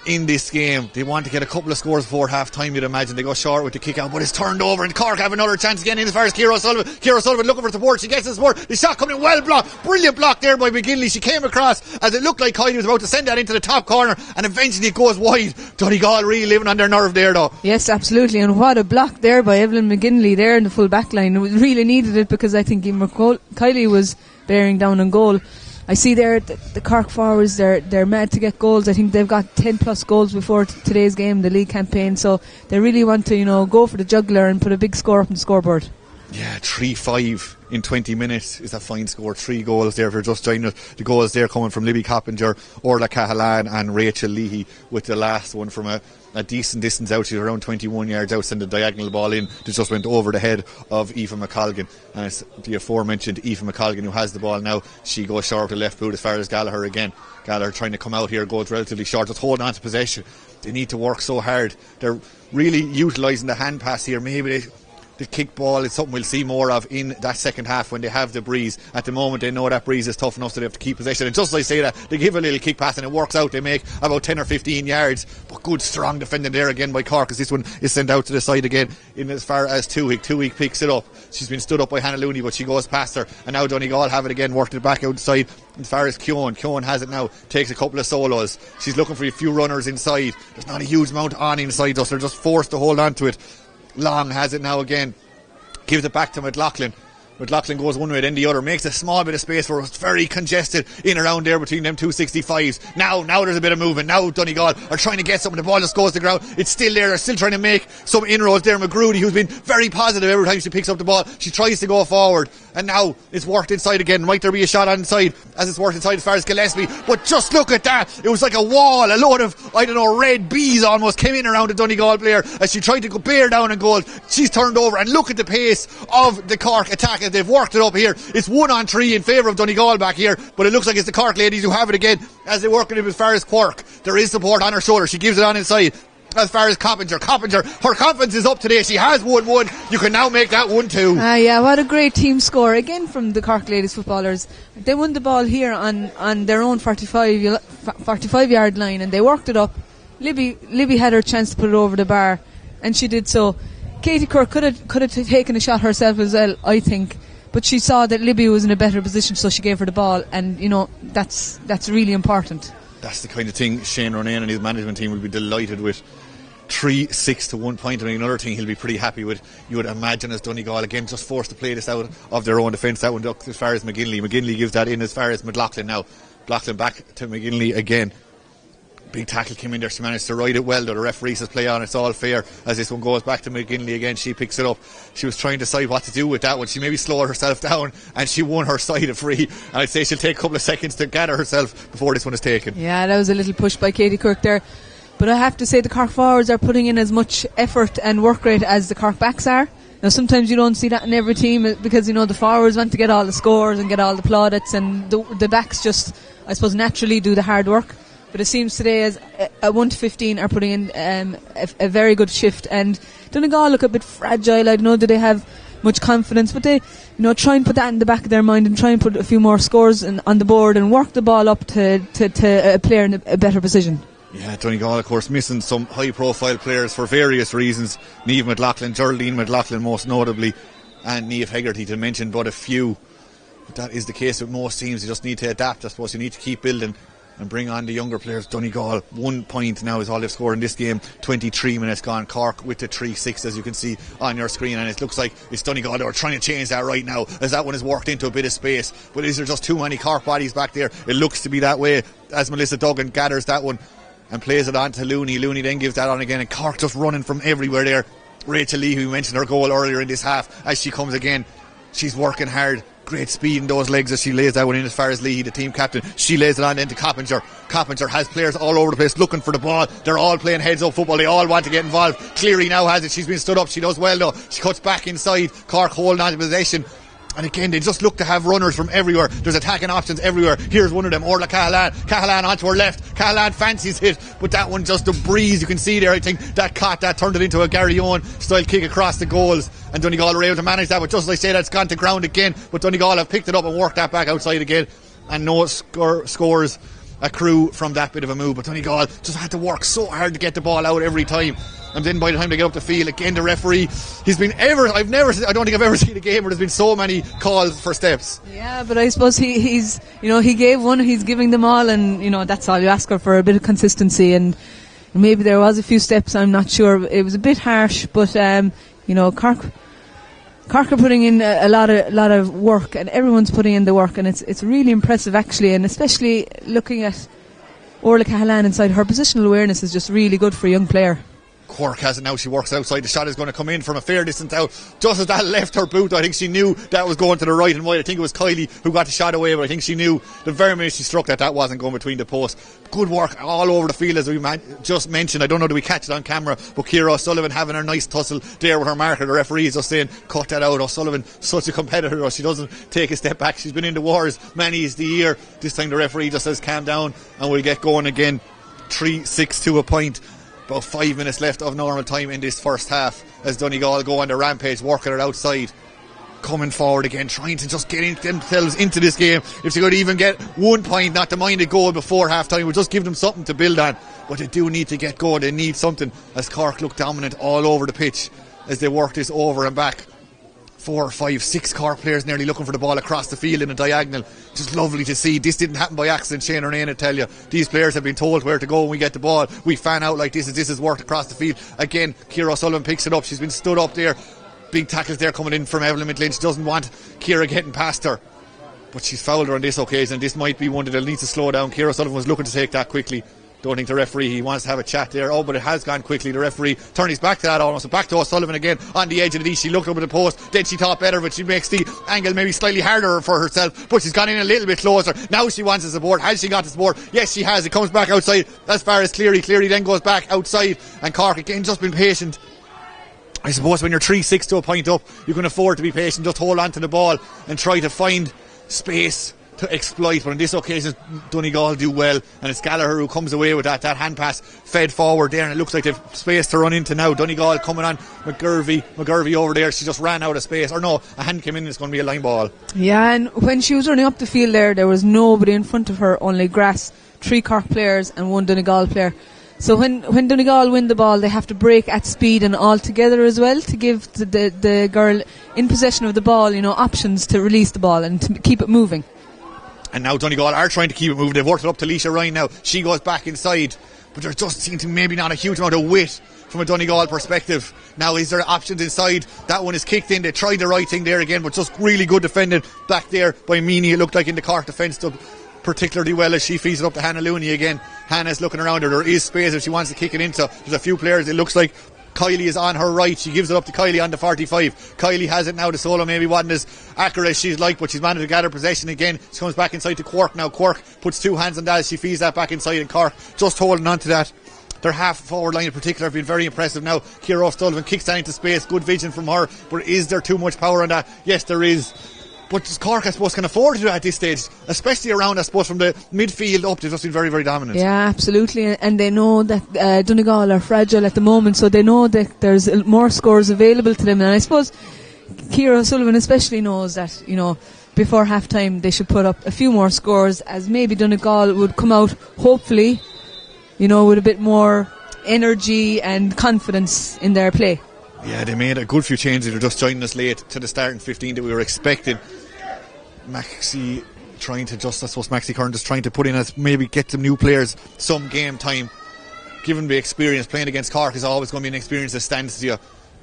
in this game. They want to get a couple of scores before half time, you'd imagine. They go short with the kick out, but it's turned over, and Cork have another chance again in as far as Ciara O'Sullivan. Ciara O'Sullivan looking for support. She gets the support. The shot coming in, well blocked. Brilliant block there by McGinley. She came across as it looked like Kylie was about to send that into the top corner, and eventually it goes wide. Donegal really living on their nerve there though. Yes, absolutely, and what a block there by Evelyn McGinley there in the full back line. We really needed it, because I think Kylie was bearing down on goal. I see there the Cork forwards, they're mad to get goals. I think they've got 10 plus goals before today's game, the league campaign, so they really want to go for the jugular and put a big score up on the scoreboard. Yeah, 3-5 in 20 minutes is a fine score. 3 goals there if you're just joining us. The goals there coming from Libby Coppinger, Orla Cahalan and Rachel Leahy, with the last one from a decent distance out. She's around 21 yards out, sent a diagonal ball in that just went over the head of Aoife McColgan, and it's the aforementioned Aoife McColgan who has the ball now. She goes short to left boot as far as Gallagher again. Gallagher trying to come out here, goes relatively short, just holding on to possession. They need to work so hard. They're really utilising the hand pass here. Maybe the kick ball is something we'll see more of in that second half when they have the breeze. At the moment they know that breeze is tough enough, so they have to keep possession, and just as I say that, they give a little kick pass and it works out. They make about 10 or 15 yards, but good strong defending there again by Cork, as this one is sent out to the side again in as far as Tuig picks it up. She's been stood up by Hannah Looney, but she goes past her, and now Donegal have it again, worked it back outside as far as Keown has it now, takes a couple of solos. She's looking for a few runners inside. There's not a huge amount on inside us, they're just forced to hold on to it. Long has it now again, gives it back to McLaughlin. McLaughlin goes one way, then the other, makes a small bit of space for it's very congested in around there between them 265s. Now there's a bit of movement. Now Donegal are trying to get something. The ball just goes to the ground. It's still there. They're still trying to make some inroads there. McGroody, who's been very positive every time she picks up the ball, she tries to go forward, and now it's worked inside again. Might there be a shot on inside as it's worked inside as far as Gillespie? But just look at that. It was like a wall. A load of, I don't know, red bees almost came in around the Donegal player as she tried to go bear down and goal. She's turned over, and look at the pace of the Cork attack as they've worked it up here. It's 1-on-3 in favour of Donegal back here, but it looks like it's the Cork ladies who have it again as they work it up as far as Cork. There is support on her shoulder. She gives it on inside. As far as Coppinger, her confidence is up today. She has 1-1. You can now make that 1-2. Yeah, what a great team score again from the Cork ladies footballers. They won the ball here on their own 45 yard line, and they worked it up. Libby had her chance to put it over the bar, and she did so. Katie Cork could have taken a shot herself as well, I think, but she saw that Libby was in a better position, so she gave her the ball, and that's really important. That's the kind of thing Shane Ronayne and his management team will be delighted with. 3-6 to 1 point. I mean, another thing he'll be pretty happy with, you would imagine, as Donegal again just forced to play this out of their own defence. That one up as far as McGinley. McGinley gives that in as far as McLaughlin now. McLaughlin back to McGinley again. Big tackle came in there. She managed to ride it well, though. The referee says play on, it's all fair. As this one goes back to McGinley again, she picks it up. She was trying to decide what to do with that one. She maybe slowed herself down, and she won her side of free. And I'd say she'll take a couple of seconds to gather herself before this one is taken. Yeah, that was a little push by Katie Kirk there. But I have to say the Cork forwards are putting in as much effort and work rate as the Cork backs are. Now sometimes you don't see that in every team because the forwards want to get all the scores and get all the plaudits, and the backs just, I suppose, naturally do the hard work. But it seems today as a 1-15 are putting in a very good shift, and Donegal look a bit fragile. I don't know, do they have much confidence, but they try and put that in the back of their mind and try and put a few more scores on the board and work the ball up to a player in a better position. Yeah, Donegal, of course, missing some high-profile players for various reasons. Niamh McLaughlin, Geraldine McLaughlin most notably, and Niamh Hegarty to mention but a few. But that is the case with most teams. You just need to adapt. I suppose you need to keep building and bring on the younger players. Donegal, 1 point now is all they've scored in this game. 23 minutes gone. Cork with the 3-6 as you can see on your screen, and it looks like it's Donegal. They're trying to change that right now as that one has worked into a bit of space. But is there just too many Cork bodies back there? It looks to be that way as Melissa Duggan gathers that one and plays it on to Looney. Looney then gives that on again, and Cork just running from everywhere there. Rachel Lee, who mentioned her goal earlier in this half, as she comes again, she's working hard. Great speed in those legs as she lays that one in as far as Lee, the team captain. She lays it on then to Coppinger. Coppinger has players all over the place looking for the ball. They're all playing heads up football. They all want to get involved. Cleary now has it. She's been stood up. She does well though. She cuts back inside. Cork holding on to possession. And again, they just look to have runners from everywhere. There's attacking options everywhere. Here's one of them, Orla Cahalane. Cahalane onto her left. Cahalane fancies it, but that one just a breeze. You can see there, I think, that turned it into a Gary Owen style kick across the goals. And Donegal were able to manage that, but just as I say, that's gone to ground again. But Donegal have picked it up and worked that back outside again. And no scores accrue from that bit of a move. But Donegal just had to work so hard to get the ball out every time. And then by the time they get up the field, again the referee, I don't think I've ever seen a game where there's been so many calls for steps. Yeah, but I suppose he's he gave one, he's giving them all, and that's all you ask for a bit of consistency. And maybe there was a few steps, I'm not sure. It was a bit harsh, but Cork are putting in a lot of work, and everyone's putting in the work, and it's really impressive actually, and especially looking at Orla Cahalane inside, her positional awareness is just really good for a young player. Cork has it now. She works outside. The shot is going to come in from a fair distance out. Just as that left her boot, I think she knew that was going to the right and wide. I think it was Kylie who got the shot away, but I think she knew the very minute she struck that wasn't going between the posts. Good work all over the field as we just mentioned. I don't know do we catch it on camera, but Ciara O'Sullivan having her nice tussle there with her marker. The referee is just saying cut that out. O'Sullivan, such a competitor, she doesn't take a step back. She's been in the wars many is the year. This time the referee just says calm down and we'll get going again. 3-6 to a point. About 5 minutes left of normal time in this first half as Donegal go on the rampage, working it outside, coming forward again, trying to just get themselves into this game. If they could even get 1 point, not to mind a goal before half time, we'll just give them something to build on. But they do need to get going. They need something as Cork look dominant all over the pitch as they work this over and back. 4, 5, 6 Cork players nearly looking for the ball across the field in a diagonal. Just lovely to see. This didn't happen by accident, Shane Ronayne, I tell you. These players have been told where to go when we get the ball. We fan out like this as this has worked across the field. Again, Ciara O'Sullivan picks it up. She's been stood up there. Big tackles there coming in from Evelyn McLean. She doesn't want Ciara getting past her, but she's fouled her on this occasion. This might be one that needs to slow down. Ciara Sullivan was looking to take that quickly. Don't think the referee, he wants to have a chat there. Oh, but it has gone quickly. The referee turned his back to that almost. Back to O'Sullivan again on the edge of the D. She looked up at the post. Then she thought better, but she makes the angle maybe slightly harder for herself. But she's gone in a little bit closer. Now she wants the support. Has she got the support? Yes, she has. It comes back outside as far as Cleary. Cleary then goes back outside. And Cork again just been patient. I suppose when you're 3-6 to a point up, you can afford to be patient. Just hold on to the ball and try to find space to exploit, but on this occasion Donegal do well, and it's Gallagher who comes away with that hand pass fed forward there, and it looks like they've space to run into now. Donegal coming on McGurvey over there. She just ran out of space, or no, a hand came in and it's going to be a line ball. Yeah, and when she was running up the field there was nobody in front of her, only grass, 3 Cork players and 1 Donegal player. So when Donegal win the ball, they have to break at speed and all together as well, to give the girl in possession of the ball, options to release the ball and to keep it moving. And now Donegal are trying to keep it moving. They've worked it up to Leisha Ryan now. She goes back inside, but there just seems to be maybe not a huge amount of wit from a Donegal perspective. Now, is there options inside? That one is kicked in. They tried the right thing there again, but just really good defending back there by Meany. It looked like in the Cork defence did particularly well as she feeds it up to Hannah Looney again. Hannah's looking around her. There is space if she wants to kick it into. There's a few players. It looks like Kylie is on her right. She gives it up to Kylie on the 45. Kylie has it now. The solo maybe wasn't as accurate as she's like, but she's managed to gather possession again. She comes back inside to Cork now. Cork puts 2 hands on that as she feeds that back inside, and Cork just holding on to that. Their half forward line in particular have been very impressive now. Ciara O'Sullivan kicks that into space. Good vision from her, but is there too much power on that? Yes, there is. But Cork, I suppose, can afford to do that at this stage, especially around, I suppose, from the midfield up. They've just been very, very dominant. Yeah, absolutely. And they know that Donegal are fragile at the moment, so they know that there's more scores available to them. And I suppose Ciara O'Sullivan especially knows that, before half-time they should put up a few more scores, as maybe Donegal would come out, hopefully, with a bit more energy and confidence in their play. Yeah, they made a good few changes. They're just joining us late to the starting 15 that we were expecting. Maxi Curran just trying to put in maybe get some new players some game time. Given the experience, playing against Cork is always going to be an experience that stands to you.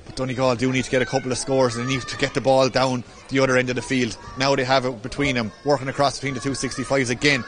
But Donegal do need to get a couple of scores, and they need to get the ball down the other end of the field. Now they have it between them, working across between the 265s again.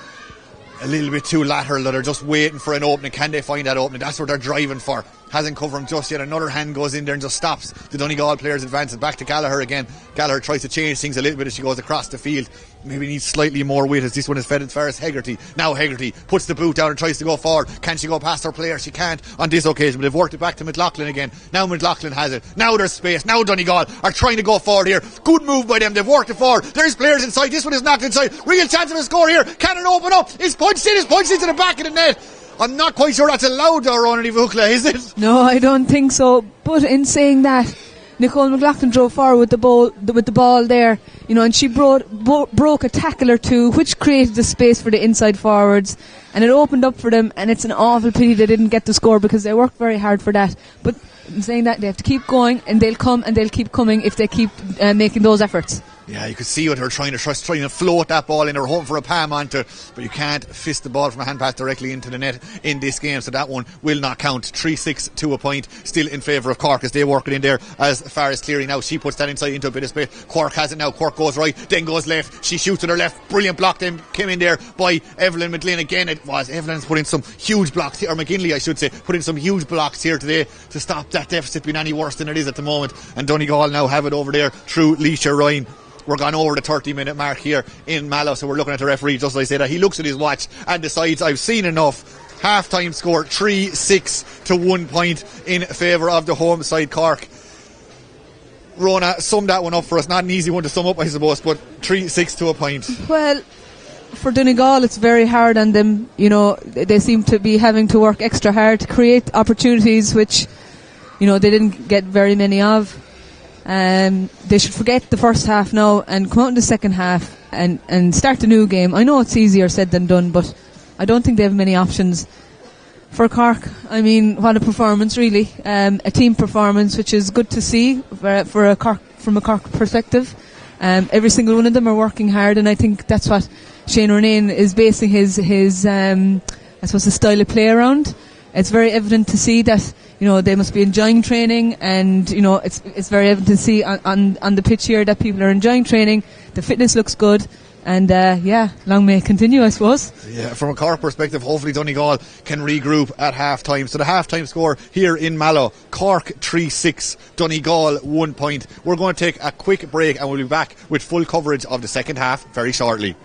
A little bit too lateral, that are just waiting for an opening. Can they find that opening? That's what they're driving for. Hasn't come from just yet. Another hand goes in there and just stops the Donegal players advancing. Back to Gallagher again. Gallagher tries to change things a little bit as she goes across the field. Maybe needs slightly more weight as this one is fed as far as Hegarty. Now Hegarty puts the boot down and tries to go forward. Can she go past her player? She can't on this occasion, but they've worked it back to McLaughlin again. Now McLaughlin has it. Now there's space. Now Donegal are trying to go forward here. Good move by them. They've worked it forward. There's players inside. This one is knocked inside. Real chance of a score here. Can it open up? It's punched in. It's punched into the back of the net. I'm not quite sure that's allowed, Ronnie Vukla, is it? No, I don't think so. But in saying that, Nicole McLaughlin drove forward with the ball there, and she broke a tackle or two, which created the space for the inside forwards, and it opened up for them. And it's an awful pity they didn't get the score, because they worked very hard for that. But in saying that, they have to keep going, and they'll come and they'll keep coming if they keep making those efforts. Yeah, you could see what they're trying to float that ball in. They're hoping for a palm onto it, but you can't fist the ball from a hand pass directly into the net in this game, so that one will not count. 3-6 to a point, still in favour of Cork as they work it in there as far as Cleary. Now she puts that inside into a bit of space. Cork has it now. Cork goes right, then goes left. She shoots to her left. Brilliant block then came in there by Evelyn McLean again. It was Evelyn's put in some huge blocks here, or McGinley I should say, put in some huge blocks here today to stop that deficit being any worse than it is at the moment. And Donegal now have it over there through Leisha Ryan. We're gone over the 30-minute mark here in Mallow, so we're looking at the referee just as I say that. He looks at his watch and decides, I've seen enough. Half-time score 3-6 to 1 point in favour of the home side Cork. Rona, sum that one up for us. Not an easy one to sum up, I suppose, but 3-6 to a point. Well, for Donegal, it's very hard on them. They seem to be having to work extra hard to create opportunities, which, they didn't get very many of. They should forget the first half now and come out in the second half and start a new game. I know it's easier said than done, but I don't think they have many options. For Cork, I mean, what a performance really. A team performance, which is good to see from a Cork perspective. Every single one of them are working hard, and I think that's what Shane Ronayne is basing his I suppose, his style of play around. It's very evident to see that they must be enjoying training, and it's very evident to see on the pitch here that people are enjoying training. The fitness looks good, and long may it continue, I suppose. Yeah, from a Cork perspective, hopefully Donegal can regroup at half time. So the half time score here in Mallow: Cork 3-6, Donegal 1 point. We're going to take a quick break, and we'll be back with full coverage of the second half very shortly.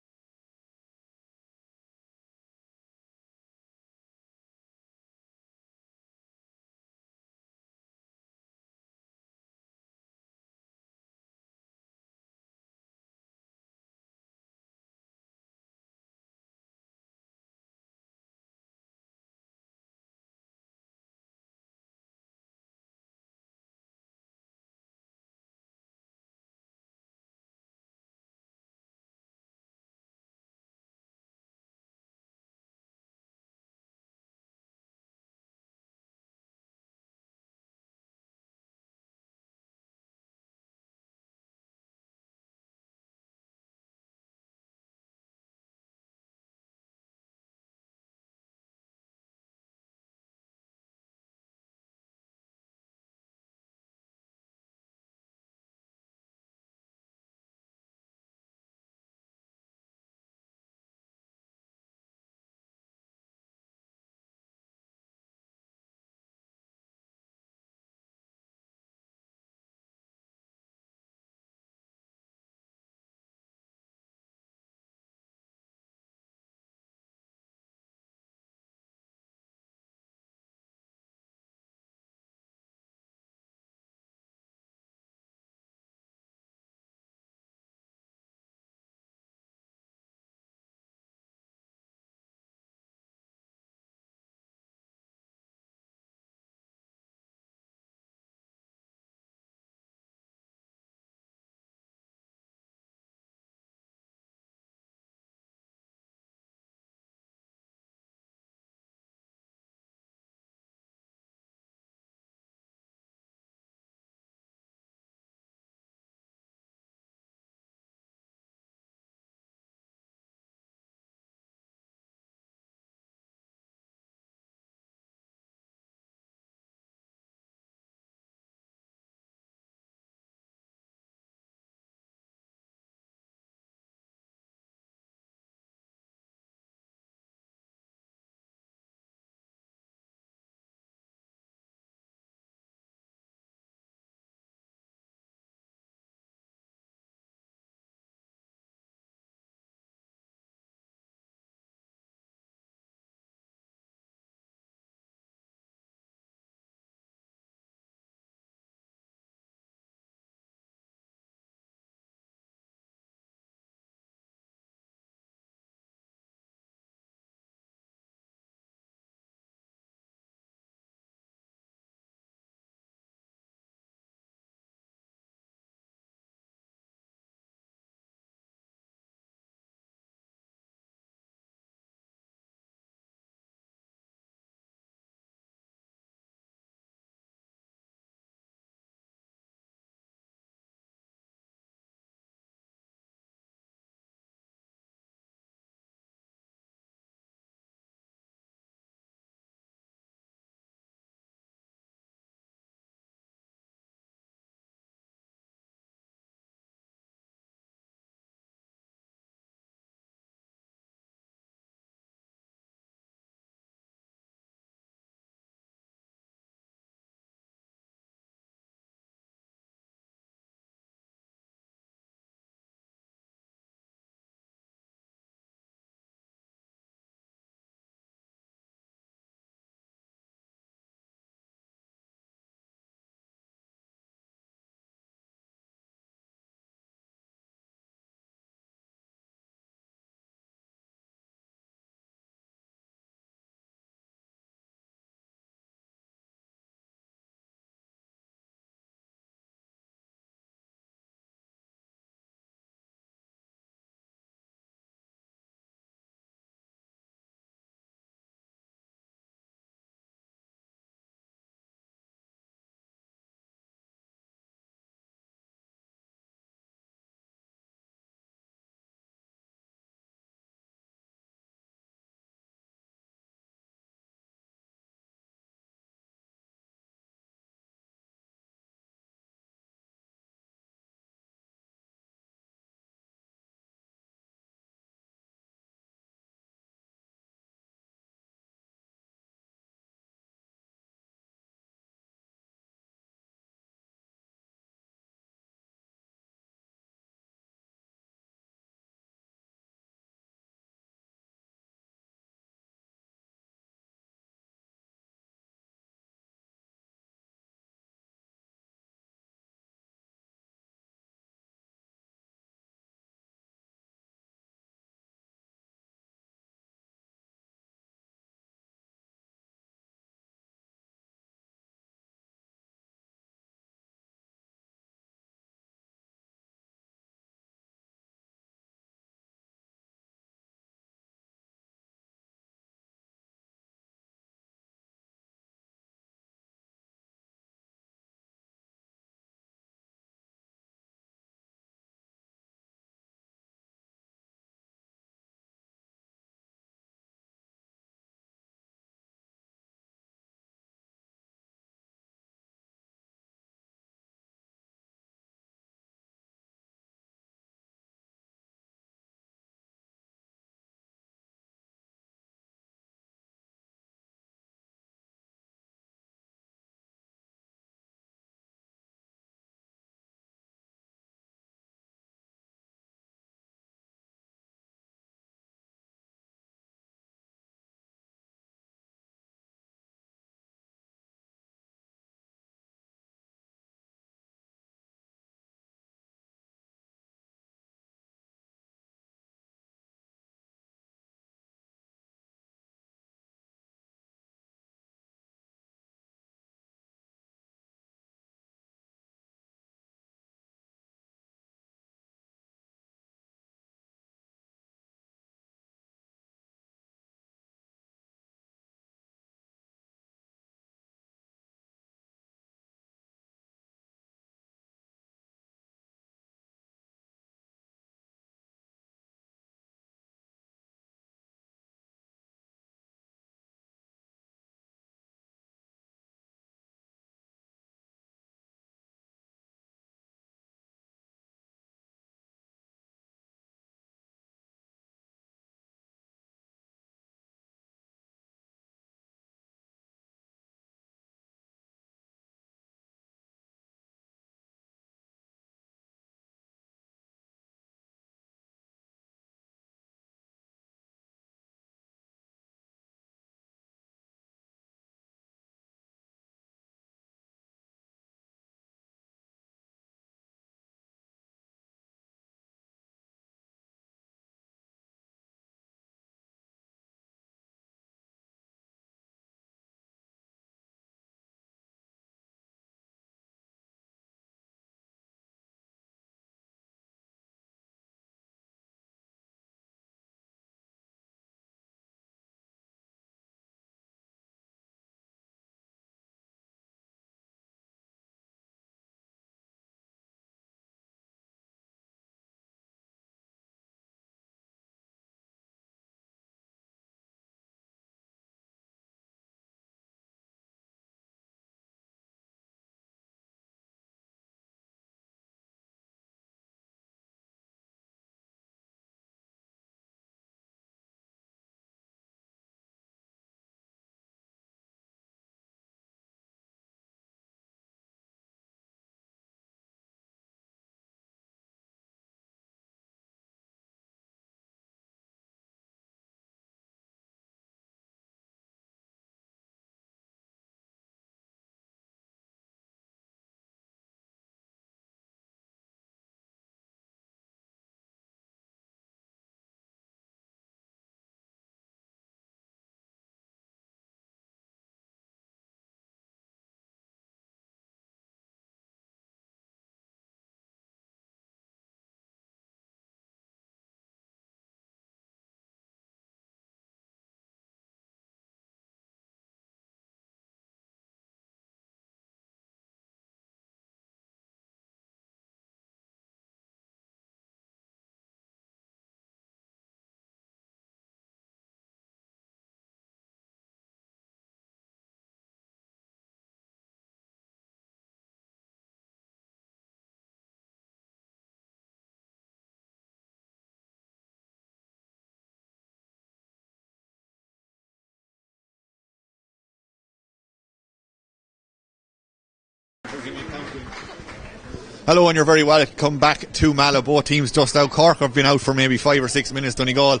Hello, and you're very welcome back to Mallow. Both teams just out. Cork have been out for maybe 5 or 6 minutes. Donegal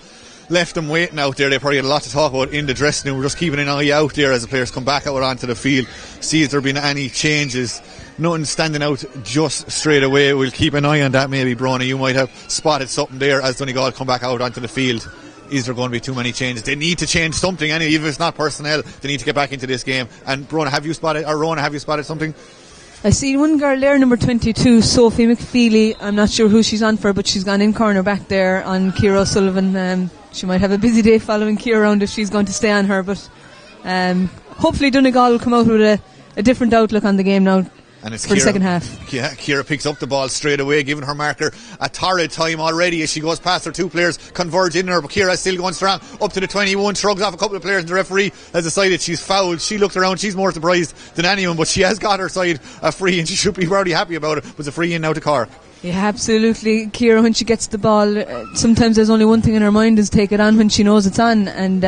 left them waiting out there. They probably had a lot to talk about in the dressing room. We're just keeping an eye out there as the players come back out onto the field, see if there have been any changes. Nothing standing out just straight away. We'll keep an eye on that. Maybe, Brona, you might have spotted something there as Donegal come back out onto the field. Is there going to be too many changes? They need to change something anyway, even if it's not personnel. They need to get back into this game. And Brona, have you spotted, or Rona, have you spotted something? I see one girl there, number 22, Sophie McFeely. I'm not sure who she's on for, but she's gone in corner back there on Ciara O'Sullivan. She might have a busy day following Ciara around if she's going to stay on her, but hopefully Donegal will come out with a different outlook on the game now. And it's for the second half. Yeah, Ciara picks up the ball straight away, giving her marker a torrid time already as she goes past her. Two players converge in her, but Ciara's still going strong up to the 21, shrugs off a couple of players, and the referee has decided she's fouled. She looked around, she's more surprised than anyone, but she has got her side a free, and she should be very happy about it. It was a free in now to Cork. Yeah, absolutely. Ciara, when she gets the ball, sometimes there's only one thing in her mind, is take it on when she knows it's on. And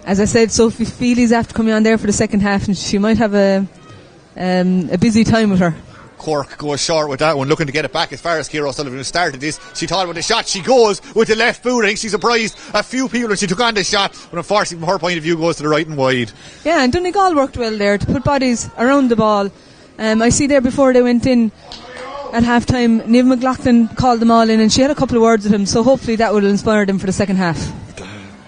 as I said, Sophie Feely's after coming on there for the second half, and she might have a busy time with her. Cork goes short with that one, looking to get it back as far as Ciara O'Sullivan, who started this. She thought about the shot, she goes with the left boot. I think she surprised a few people when she took on the shot, but unfortunately from her point of view goes to the right and wide. Yeah, and Donegal worked well there to put bodies around the ball. I see there before they went in at half time, Niamh McLaughlin called them all in, and she had a couple of words with him, so hopefully that will inspire them for the second half.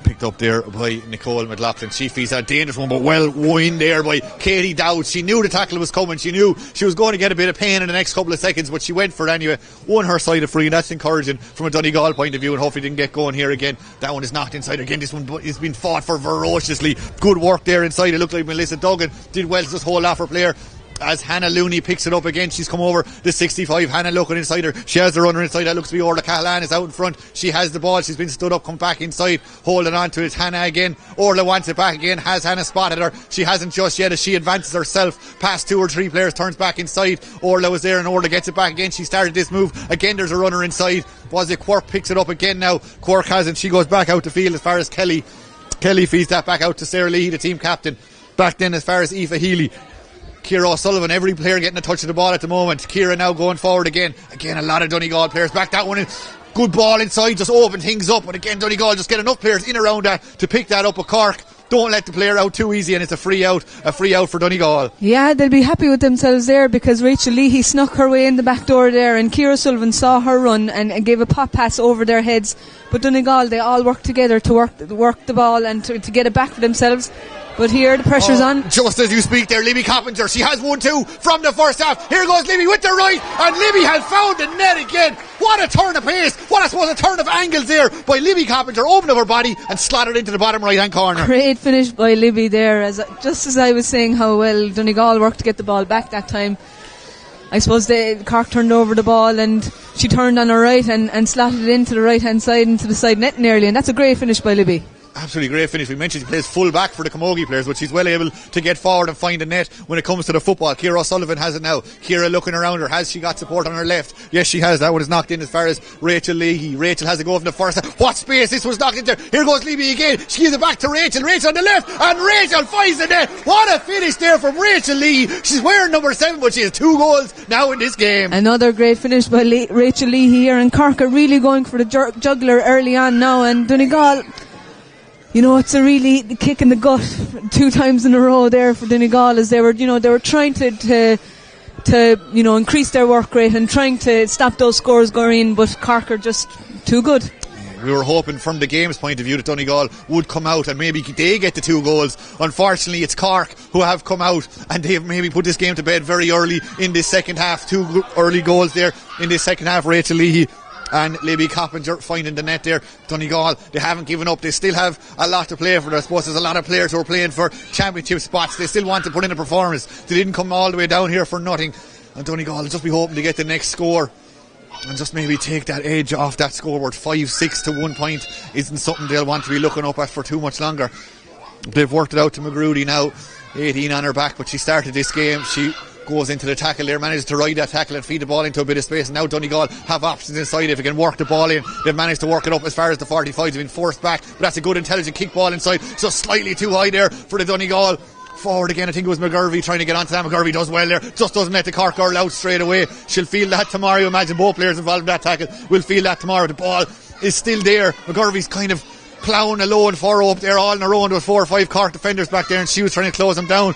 Picked up there by Nicole McLaughlin. She feels a dangerous one, but well won there by Katie Dowd. She knew the tackle was coming. She knew she was going to get a bit of pain in the next couple of seconds, but she went for it anyway. Won her side of free, and that's encouraging from a Donegal point of view, and hopefully didn't get going here again. That one is knocked inside again. This one has been fought for ferociously. Good work there inside. It looked like Melissa Duggan did well to just hold off her player. As Hannah Looney picks it up again, she's come over the 65. Hannah looking inside her, she has the runner inside. That looks to be Orla Cahalane is out in front. She has the ball, she's been stood up, come back inside, holding on to it. It's Hannah again. Orla wants it back again. Has Hannah spotted her? She hasn't just yet as she advances herself past 2 or 3 players, turns back inside. Orla was there and Orla gets it back again. She started this move again. There's a runner inside. Was it Quirk picks it up again now? Quirk hasn't. She goes back out the field as far as Kelly feeds that back out to Sarah Leahy, the team captain. Back then as far as Aoife Healy. Ciara O'Sullivan, every player getting a touch of the ball at the moment. Ciara now going forward again. Again, a lot of Donegal players back that one in. Good ball inside, just open things up. And again, Donegal just get enough players in around that to pick that up. With Cork, don't let the player out too easy, and it's a free out for Donegal. Yeah, they'll be happy with themselves there, because Rachel Leahy snuck her way in the back door there, and Ciara O'Sullivan saw her run and gave a pop pass over their heads. But Donegal, they all worked together to work the ball and to get it back for themselves. But here the pressure's on. Just as you speak there, Libby Coppinger, she has 1-2 from the first half. Here goes Libby with the right, and Libby has found the net again. What a turn of pace, what a turn of angles there by Libby Coppinger. Opened up her body and slotted into the bottom right hand corner. Great finish by Libby there, just as I was saying how well Donegal worked to get the ball back that time. I suppose Cork turned over the ball and she turned on her right and slotted it into the right hand side, into the side net nearly, and that's a great finish by Libby. Absolutely great finish. We mentioned she plays full back for the Camogie players, but she's well able to get forward and find the net when it comes to the football. Ciara O'Sullivan has it now. Ciara looking around her. Has she got support on her left? Yes, she has. That one is knocked in as far as Rachel Leahy. Rachel has a go from the first. What space? This was knocked in there. Here goes Libby again. She gives it back to Rachel. Rachel on the left, and Rachel finds the net. What a finish there from Rachel Leahy. She's wearing number 7, but she has 2 goals now in this game. Another great finish by Rachel Leahy here, and Cork are really going for the juggler early on now, and Donegal, you know, it's a really kick in the gut 2 times in a row there for Donegal, as they were trying to increase their work rate and trying to stop those scores going in, but Cork are just too good. We were hoping from the game's point of view that Donegal would come out and maybe they get the 2 goals. Unfortunately, it's Cork who have come out and they've maybe put this game to bed very early in this second half. 2 early goals there in this second half. Rachel Leahy and Libby Coppinger finding the net there. Donegal, they haven't given up. They still have a lot to play for. I suppose there's a lot of players who are playing for championship spots. They still want to put in a performance. They didn't come all the way down here for nothing. And Donegal will just be hoping to get the next score and just maybe take that edge off that scoreboard. 5-6 to 1 point isn't something they'll want to be looking up at for too much longer. They've worked it out to McGroody now, 18 on her back, but she started this game. She goes into the tackle there, manages to ride that tackle and feed the ball into a bit of space, and now Donegal have options inside. If they can work the ball in, they've managed to work it up as far as the 45. They've been forced back, but that's a good intelligent kick ball inside, so slightly too high there for the Donegal Forward again, I think it was McGurvey trying to get onto that. McGurvey does well there, just doesn't let the Cork girl out straight away. She'll feel that tomorrow. You imagine both players involved in that tackle will feel that tomorrow. The ball is still there. McGurvey's kind of ploughing a low and furrow up there all in a row, and there was 4 or 5 Cork defenders back there, and she was trying to close them down.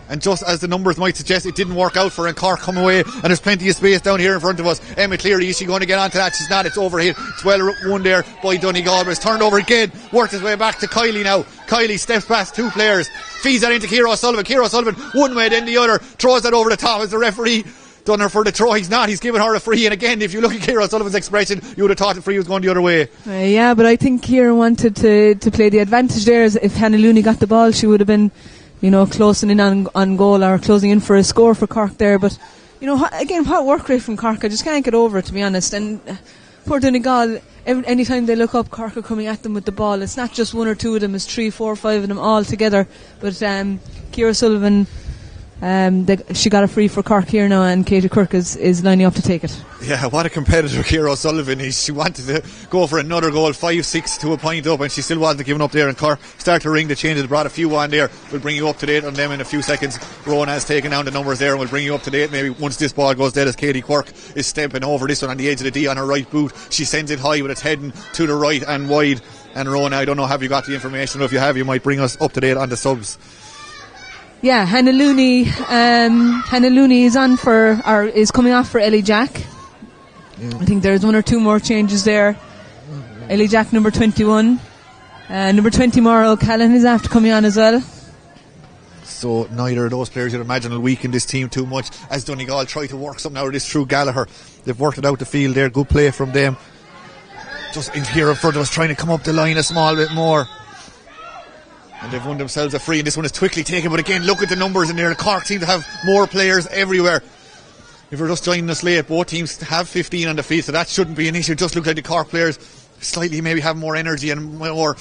And just as the numbers might suggest, it didn't work out for her, and Cork come away, and there's plenty of space down here in front of us. Emma Cleary, is she going to get onto that? She's not. It's overhit. It's well won there by Donegal, but it's turned over again. Worked his way back to Kylie now. Kylie steps past 2 players, feeds that into Ciara O'Sullivan. Ciara O'Sullivan one way then the other, throws that over the top as the referee done her for the throw. He's not. He's given her a free, and again, if you look at Ciara O'Sullivan's expression, you would have thought the free was going the other way. Yeah, but I think Ciara wanted to play the advantage there. As if Hannah Looney got the ball, she would have been, closing in on goal or closing in for a score for Cork there. But, what work rate from Cork, I just can't get over it, to be honest. And poor Donegal, any time they look up, Cork are coming at them with the ball. It's not just 1 or 2 of them, it's 3, 4, 5 of them all together. But Ciara Sullivan, she got a free for Cork here now, and Katie Kirk is lining up to take it. Yeah, what a competitor Ciara O'Sullivan is. She wanted to go for another goal, 5-6 to a point up, and she still wasn't giving up there. And Cork start to ring the changes, brought a few on there. We'll bring you up to date on them in a few seconds. Rowan has taken down the numbers there, and we'll bring you up to date maybe once this ball goes dead, as Katie Quirk is stepping over this one on the edge of the D on her right boot. She sends it high, but it's heading to the right and wide. And Rowan, I don't know, have you got the information? If you have, you might bring us up to date on the subs. Yeah, Hannah Looney is is coming off for Ellie Jack. I think there's 1 or 2 more changes there. Ellie Jack, number 21. Number 20, Maura O'Callaghan, is after coming on as well. So neither of those players, you'd imagine, will weaken this team too much, as Donegal try to work something out of this through Gallagher. They've worked it out the field there. Good play from them. Just in here in front of us, trying to come up the line a small bit more. And they've won themselves a free, and this one is quickly taken. But again, look at the numbers in there. The Cork seem to have more players everywhere. If you're just joining us late, both teams have 15 on the field, so that shouldn't be an issue. It just looks like the Cork players slightly maybe have more energy and more,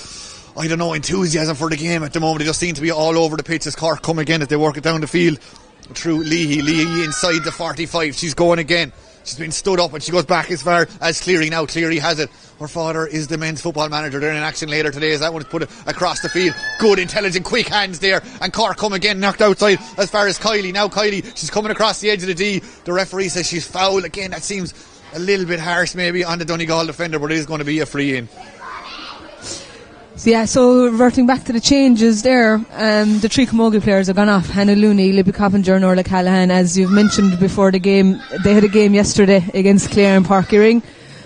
enthusiasm for the game at the moment. They just seem to be all over the pitch as Cork come again as they work it down the field through Leahy. Leahy inside the 45. She's going again. She's been stood up, and she goes back as far as Cleary now. Cleary has it. Her father is the men's football manager. They're in action later today as that one's put across the field. Good, intelligent, quick hands there. And Cork come again, knocked outside as far as Kylie. Now Kylie, she's coming across the edge of the D. The referee says she's foul. Again, that seems a little bit harsh maybe on the Donegal defender, but it is going to be a free in. So reverting back to the changes there, the 3 Camogie players have gone off. Hannah Looney, Libby Coppinger and Orla Callahan. As you've mentioned before the game, they had a game yesterday against Clare and Páirc Uí Rinn.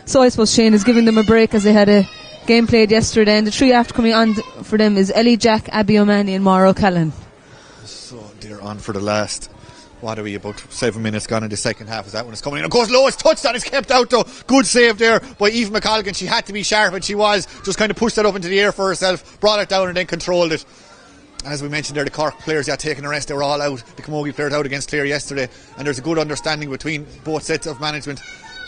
So I suppose Shane is giving them a break as they had a game played yesterday. And the 3 after coming on for them is Ellie Jack, Abby O'Mahony and Maura O'Callaghan. So they're on for the last, about 7 minutes gone in the second half as that one is coming in. Of course, Lois touchdown is kept out though. Good save there by Eve McColgan. She had to be sharp, and she was. Just kind of pushed that up into the air for herself, brought it down and then controlled it. As we mentioned there, the Cork players taking a rest. They were all out. The Camogie players out against Clare yesterday, and there's a good understanding between both sets of management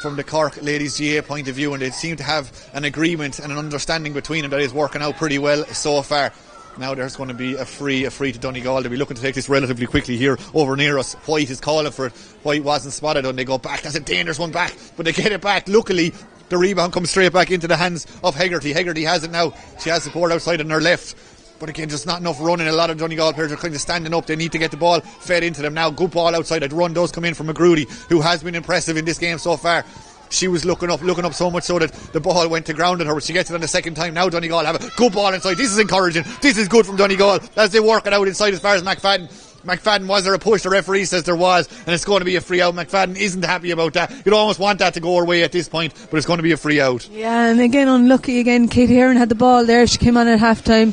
from the Cork ladies GA point of view, and they seem to have an agreement and an understanding between them that is working out pretty well so far. Now there's going to be a free to Donegal. They'll be looking to take this relatively quickly here over near us. White is calling for it. White wasn't spotted, and they go back. That's a dangerous one back, but they get it back. Luckily, the rebound comes straight back into the hands of Hegarty. Hegarty has it now. She has support outside on her left. But again, just not enough running. A lot of Donegal players are kind of standing up. They need to get the ball fed into them now. Good ball outside. That run does come in from McGrudy, who has been impressive in this game so far. She was looking up so much so that the ball went to ground on her, but she gets it on the second time. Now Donegal have a good ball inside. This is encouraging. This is good from Donegal as they work it out inside as far as McFadden. McFadden, was there a push? The referee says there was, and it's going to be a free out. McFadden isn't happy about that. You'd almost want that to go her way at this point, but it's going to be a free out. Yeah, and again, unlucky again. Katie Heron had the ball there. She came on at half time.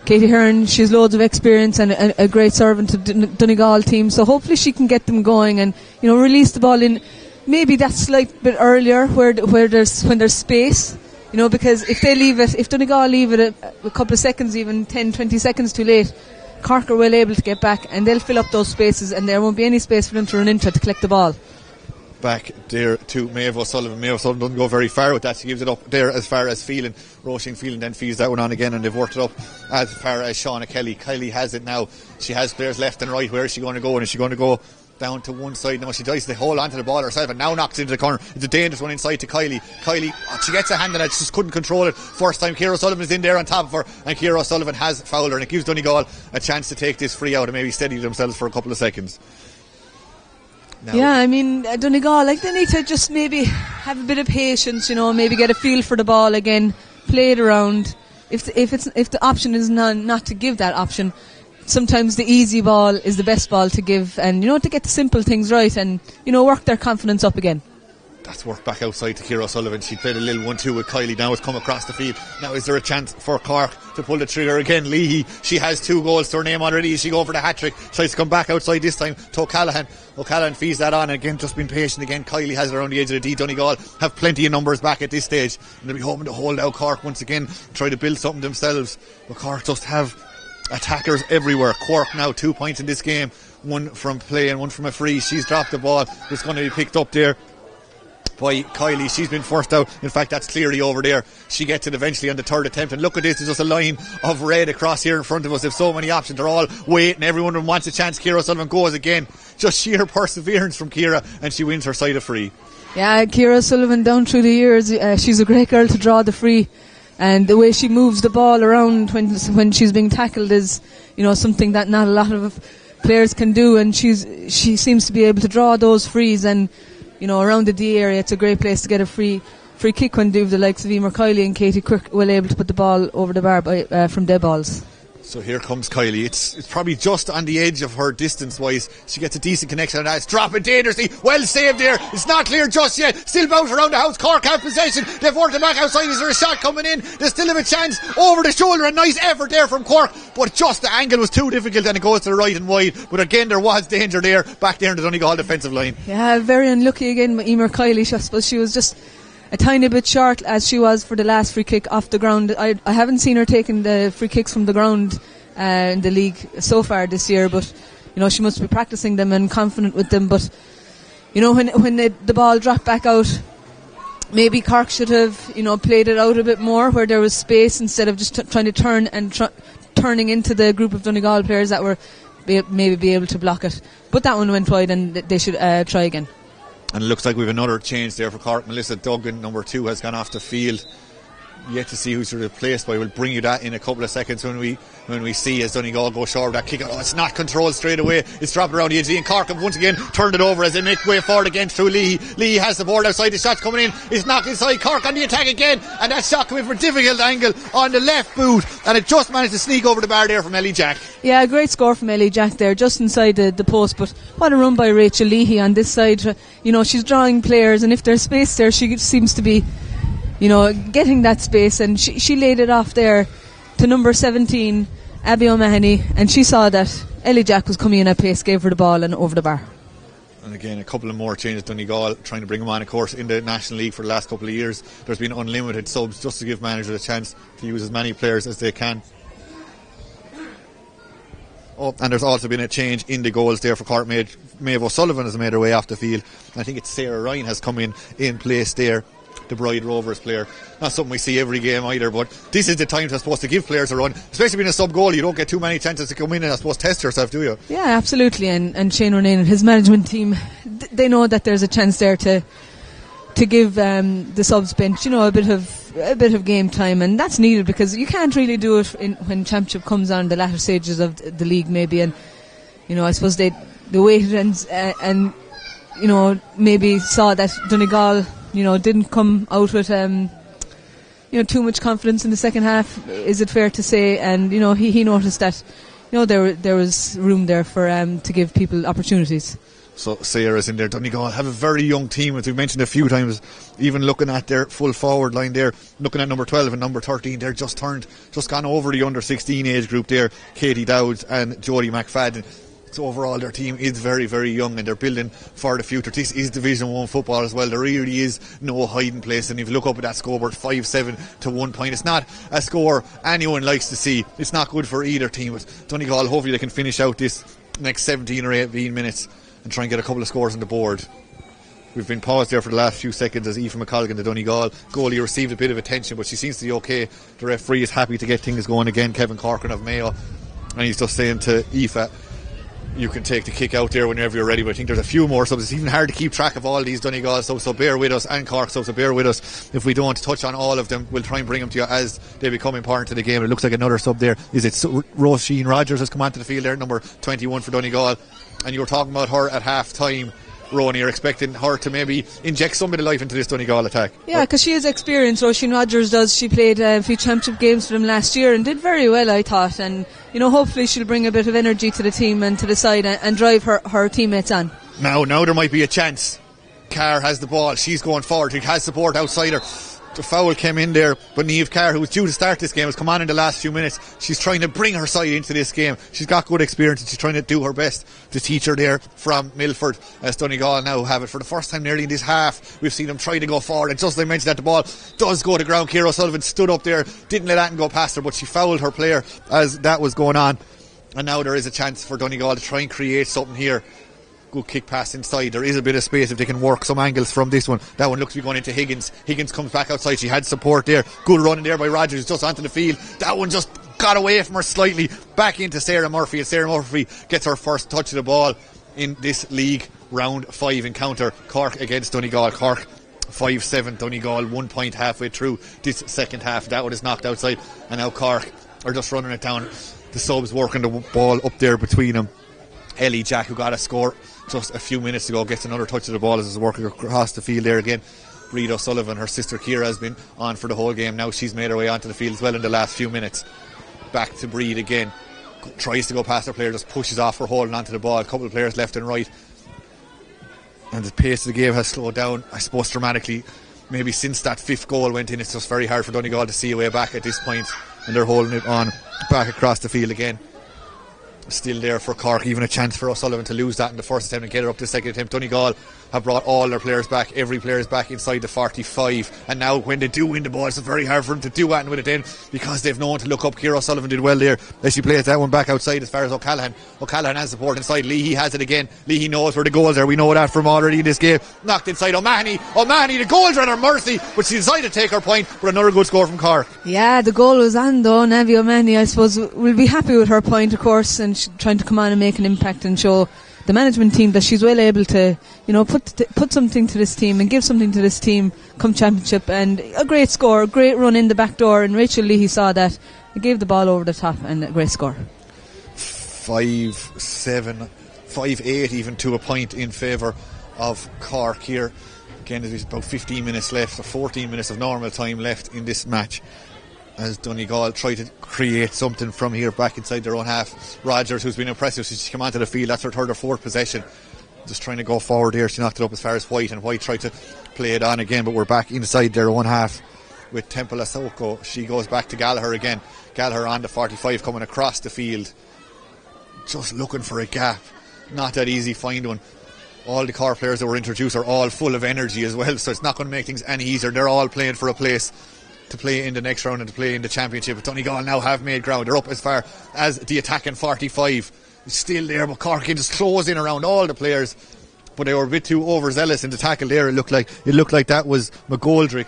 Katie Hearn, she's loads of experience and a great servant to the Donegal team, so hopefully she can get them going and release the ball in maybe that slight bit earlier when there's space, because if Donegal leave it a couple of seconds, even 10-20 seconds too late, Cork are well able to get back and they'll fill up those spaces and there won't be any space for them to run into to collect the ball. Back there to Maeve O'Sullivan. Maeve O'Sullivan doesn't go very far with that. She gives it up there as far as Phelan. Roisin Phelan then feeds that one on again, and they've worked it up as far as Shauna Kelly. Kelly has it now. She has players left and right. Where is she going to go? And is she going to go down to one side. Now she tries to hold onto the ball herself and now knocks into the corner. It's a dangerous one inside to Kylie. She gets a hand on it, she just couldn't control it. First time Ciara O'Sullivan is in there on top of her, and Ciara O'Sullivan has fouled her, and it gives Donegal a chance to take this free out and maybe steady themselves for a couple of seconds. Now, yeah, I mean, Donegal, they need to just maybe have a bit of patience, maybe get a feel for the ball again, play it around. If the option is not to give that option, sometimes the easy ball is the best ball to give, and to get the simple things right and work their confidence up again. That's worked back outside to Ciara O'Sullivan. She played a little 1-2 with Kylie. Now it's come across the field. Now is there a chance for Cork to pull the trigger again? Leahy, she has 2 goals to her name already. She go for the hat-trick. Tries to come back outside this time to O'Callaghan. O'Callaghan feeds that on again, just been patient again. Kylie has it around the edge of the D. Donegal have plenty of numbers back at this stage, and they'll be hoping to hold out Cork once again, try to build something themselves. But Cork just have attackers everywhere. Cork now 2 points in this game, 1 from play and 1 from a free. She's dropped the ball. It's going to be picked up there by Kylie. She's been forced out. In fact, that's clearly over there. She gets it eventually on the third attempt, and look at this, there's just a line of red across here in front of us. There's so many options, they're all waiting, everyone of them wants a chance. Ciara O'Sullivan goes again, just sheer perseverance from Ciara, and she wins her side of free. Yeah, Ciara O'Sullivan down through the years, she's a great girl to draw the free, and the way she moves the ball around when she's being tackled is something that not a lot of players can do, and she seems to be able to draw those frees, and around the D area, it's a great place to get a free kick when the likes of Emer Kylie and Katie Quirk will able to put the ball over the bar from dead balls. So here comes Kylie. It's probably just on the edge of her distance-wise. She gets a decent connection on that. It's dropping dangerously. Well saved there. It's not clear just yet. Still bounce around the house. Cork have possession. They've worked it back outside. Is there a shot coming in? They still have a chance. Over the shoulder. A nice effort there from Cork. But just the angle was too difficult and it goes to the right and wide. But again, there was danger there. Back there in the Donegal defensive line. Yeah, very unlucky again with Emer Kylie. I suppose she was just a tiny bit short as she was for the last free kick off the ground. I haven't seen her taking the free kicks from the ground in the league so far this year, but she must be practicing them and confident with them. But when the ball dropped back out, maybe Cork should have played it out a bit more where there was space instead of just trying to turn and turning into the group of Donegal players that were maybe be able to block it. But that one went wide, and they should try again. And it looks like we have another change there for Cork. Melissa Duggan, number 2, has gone off the field. Yet to see who's replaced by. We'll bring you that in a couple of seconds when we see as Donegal go short of that kick. It's not controlled straight away. It's dropped around the edge, and Cork have once again turned it over as they make way forward again through Leahy. Leahy has the board outside. The shot's coming in. It's knocked inside. Cork on the attack again, and that shot coming from a difficult angle on the left boot, and it just managed to sneak over the bar there from Ellie Jack. Yeah, a great score from Ellie Jack there, just inside the post. But what a run by Rachel Leahy on this side. She's drawing players, and if there's space there, she seems to be getting that space, and she laid it off there to number 17, Abby O'Mahony, and she saw that Ellie Jack was coming in at pace, gave her the ball and over the bar. And again, a couple of more changes. Donegal trying to bring them on, of course, in the National League for the last couple of years. There's been unlimited subs just to give managers a chance to use as many players as they can. Oh, and there's also been a change in the goals there for Cork. Maeve O'Sullivan has made her way off the field. I think it's Sarah Ryan has come in place there, the Bride Rovers player. Not something we see every game either, but this is the time to, I suppose, to give players a run, especially being a sub goal. You don't get too many chances to come in and, I suppose, test yourself, do you? Yeah, absolutely. And Shane Ronayne and his management team, they know that there's a chance there to give the subs bench a bit of game time, and that's needed because you can't really do it when championship comes on the latter stages of the league maybe, and I suppose they waited and maybe saw that Donegal didn't come out with too much confidence in the second half, is it fair to say? And he noticed that there was room there for to give people opportunities. So Sarah's in there. Donegal have a very young team, as we've mentioned a few times. Even looking at their full forward line there, looking at number 12 and number 13, they're just gone over the under 16 age group there. Katie Dowds and Jodie McFadden. So overall their team is very, very young, and they're building for the future. This is Division 1 football as well. There really is no hiding place, and if you look up at that scoreboard, 5-7 to 1 point, it's not a score anyone likes to see. It's not good for either team, but Donegal, hopefully they can finish out this next 17 or 18 minutes and try and get a couple of scores on the board. We've been paused there for the last few seconds as Aoife McColgan, the Donegal goalie, received a bit of attention, but she seems to be okay. The referee is happy to get things going again, Kevin Corcoran of Mayo, and he's just saying to Aoife, you can take the kick out there whenever you're ready, but I think there's a few more subs. It's even hard to keep track of all these Donegal subs, so bear with us, and Cork subs, so bear with us if we don't touch on all of them. We'll try and bring them to you as they become important to the game. It looks like another sub there. Is it Roisin Rogers has come onto the field there, number 21 for Donegal, and you were talking about her at half time, Rowan. You're expecting her to maybe inject some bit of life into this Donegal attack. Yeah, because she has experience. Roisin Rogers does. She played a few championship games for them last year and did very well, I thought. And hopefully she'll bring a bit of energy to the team and to the side and drive her teammates on. Now there might be a chance. Carr has the ball. She's going forward. She has support outside her. The foul came in there, but Niamh Carr, who was due to start this game, has come on in the last few minutes. She's trying to bring her side into this game. She's got good experience and she's trying to do her best. The teacher there from Milford, as Donegal now have it for the first time nearly in this half. We've seen them try to go forward, and just as I mentioned that, the ball does go to ground. Ciara O'Sullivan stood up there, didn't let that go past her, but she fouled her player as that was going on. And now there is a chance for Donegal to try and create something here. Good kick pass inside. There is a bit of space if they can work some angles from this one. That one looks to be going into Higgins. Higgins comes back outside. She had support there. Good run in there by Rogers, just onto the field. That one just got away from her slightly. Back into Sarah Murphy, and Sarah Murphy gets her first touch of the ball in this league round 5 encounter. Cork against Donegal. Cork 5-7, Donegal 1 point halfway through this second half. That one is knocked outside, and now Cork are just running it down. The subs working the ball up there between them. Ellie Jack, who got a score just a few minutes ago, gets another touch of the ball as it's working across the field there again. Bríd O'Sullivan, her sister Ciara, has been on for the whole game. Now she's made her way onto the field as well in the last few minutes. Back to Bríd again. Tries to go past her player, just pushes off her holding onto the ball. A couple of players left and right. And the pace of the game has slowed down, I suppose, dramatically. Maybe since that 5th goal went in, it's just very hard for Donegal to see a way back at this point. And they're holding it on back across the field again. Still there for Cork, even a chance for O'Sullivan to lose that in the first attempt and get her up to the second attempt. Donegal have brought all their players back. Every player is back inside the 45, and now when they do win the ball, it's very hard for them to do that and win it in, because they've no one to look up. Ciara O'Sullivan did well there as she plays that one back outside as far as O'Callaghan has support inside. Leahy has it again. Leahy knows where the goals are. We know that from already in this game. Knocked inside O'Mahony, the goals are at her mercy, but she decided to take her point. But another good score from Cork. Yeah, the goal was on though. Navi O'Mahony, I suppose, will be happy with her point, of course, and she's trying to come on and make an impact and show the management team that she's well able to, put something to this team and give something to this team come championship. And a great score, a great run in the back door, and Rachel Leahy saw that. He gave the ball over the top, and a great score. 5-7, 5-8 even to a point in favour of Cork here. Again, there's about 15 minutes left, or 14 minutes of normal time left in this match, as Donegal try to create something from here back inside their own half. Rogers, who's been impressive since she came onto the field, that's her third or fourth possession, just trying to go forward here. She knocked it up as far as White, and White tried to play it on again, but we're back inside their own half with Temple Asoko. She goes back to Gallagher again. Gallagher on the 45, coming across the field, just looking for a gap. Not that easy find one. All the Cork players that were introduced are all full of energy as well, so it's not going to make things any easier. They're all playing for a place to play in the next round and to play in the championship. But Donegal now have made ground. They're up as far as the attacking 45. It's still there, but Cork can just close in around all the players. But they were a bit too overzealous in the tackle there. It looked like that was McGoldrick.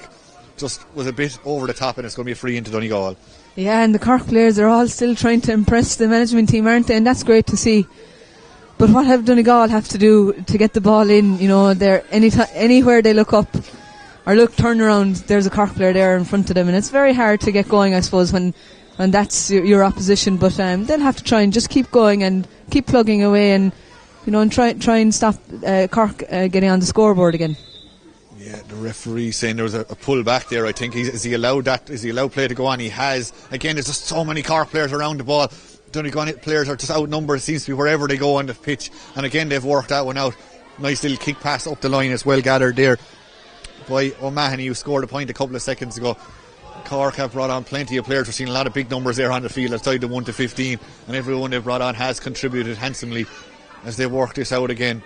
Just was a bit over the top, and it's going to be a free into Donegal. Yeah, and the Cork players are all still trying to impress the management team, aren't they? And that's great to see. But what have Donegal have to do to get the ball in? They're anywhere they look up or turn around, there's a Cork player there in front of them, and it's very hard to get going, I suppose, when that's your opposition. But they'll have to try and just keep going and keep plugging away, and and try and stop Cork getting on the scoreboard again. Yeah, the referee saying there was a pull back there. I think is he allowed play to go on? He has. Again, there's just so many Cork players around the ball. Donegal players are just outnumbered, it seems to be, wherever they go on the pitch. And again, they've worked that one out. Nice little kick pass up the line as well gathered there by O'Mahony, who scored a point a couple of seconds ago. Cork have brought on plenty of players. We've seen a lot of big numbers there on the field outside the 1 to 15, and everyone they've brought on has contributed handsomely as they work this out again.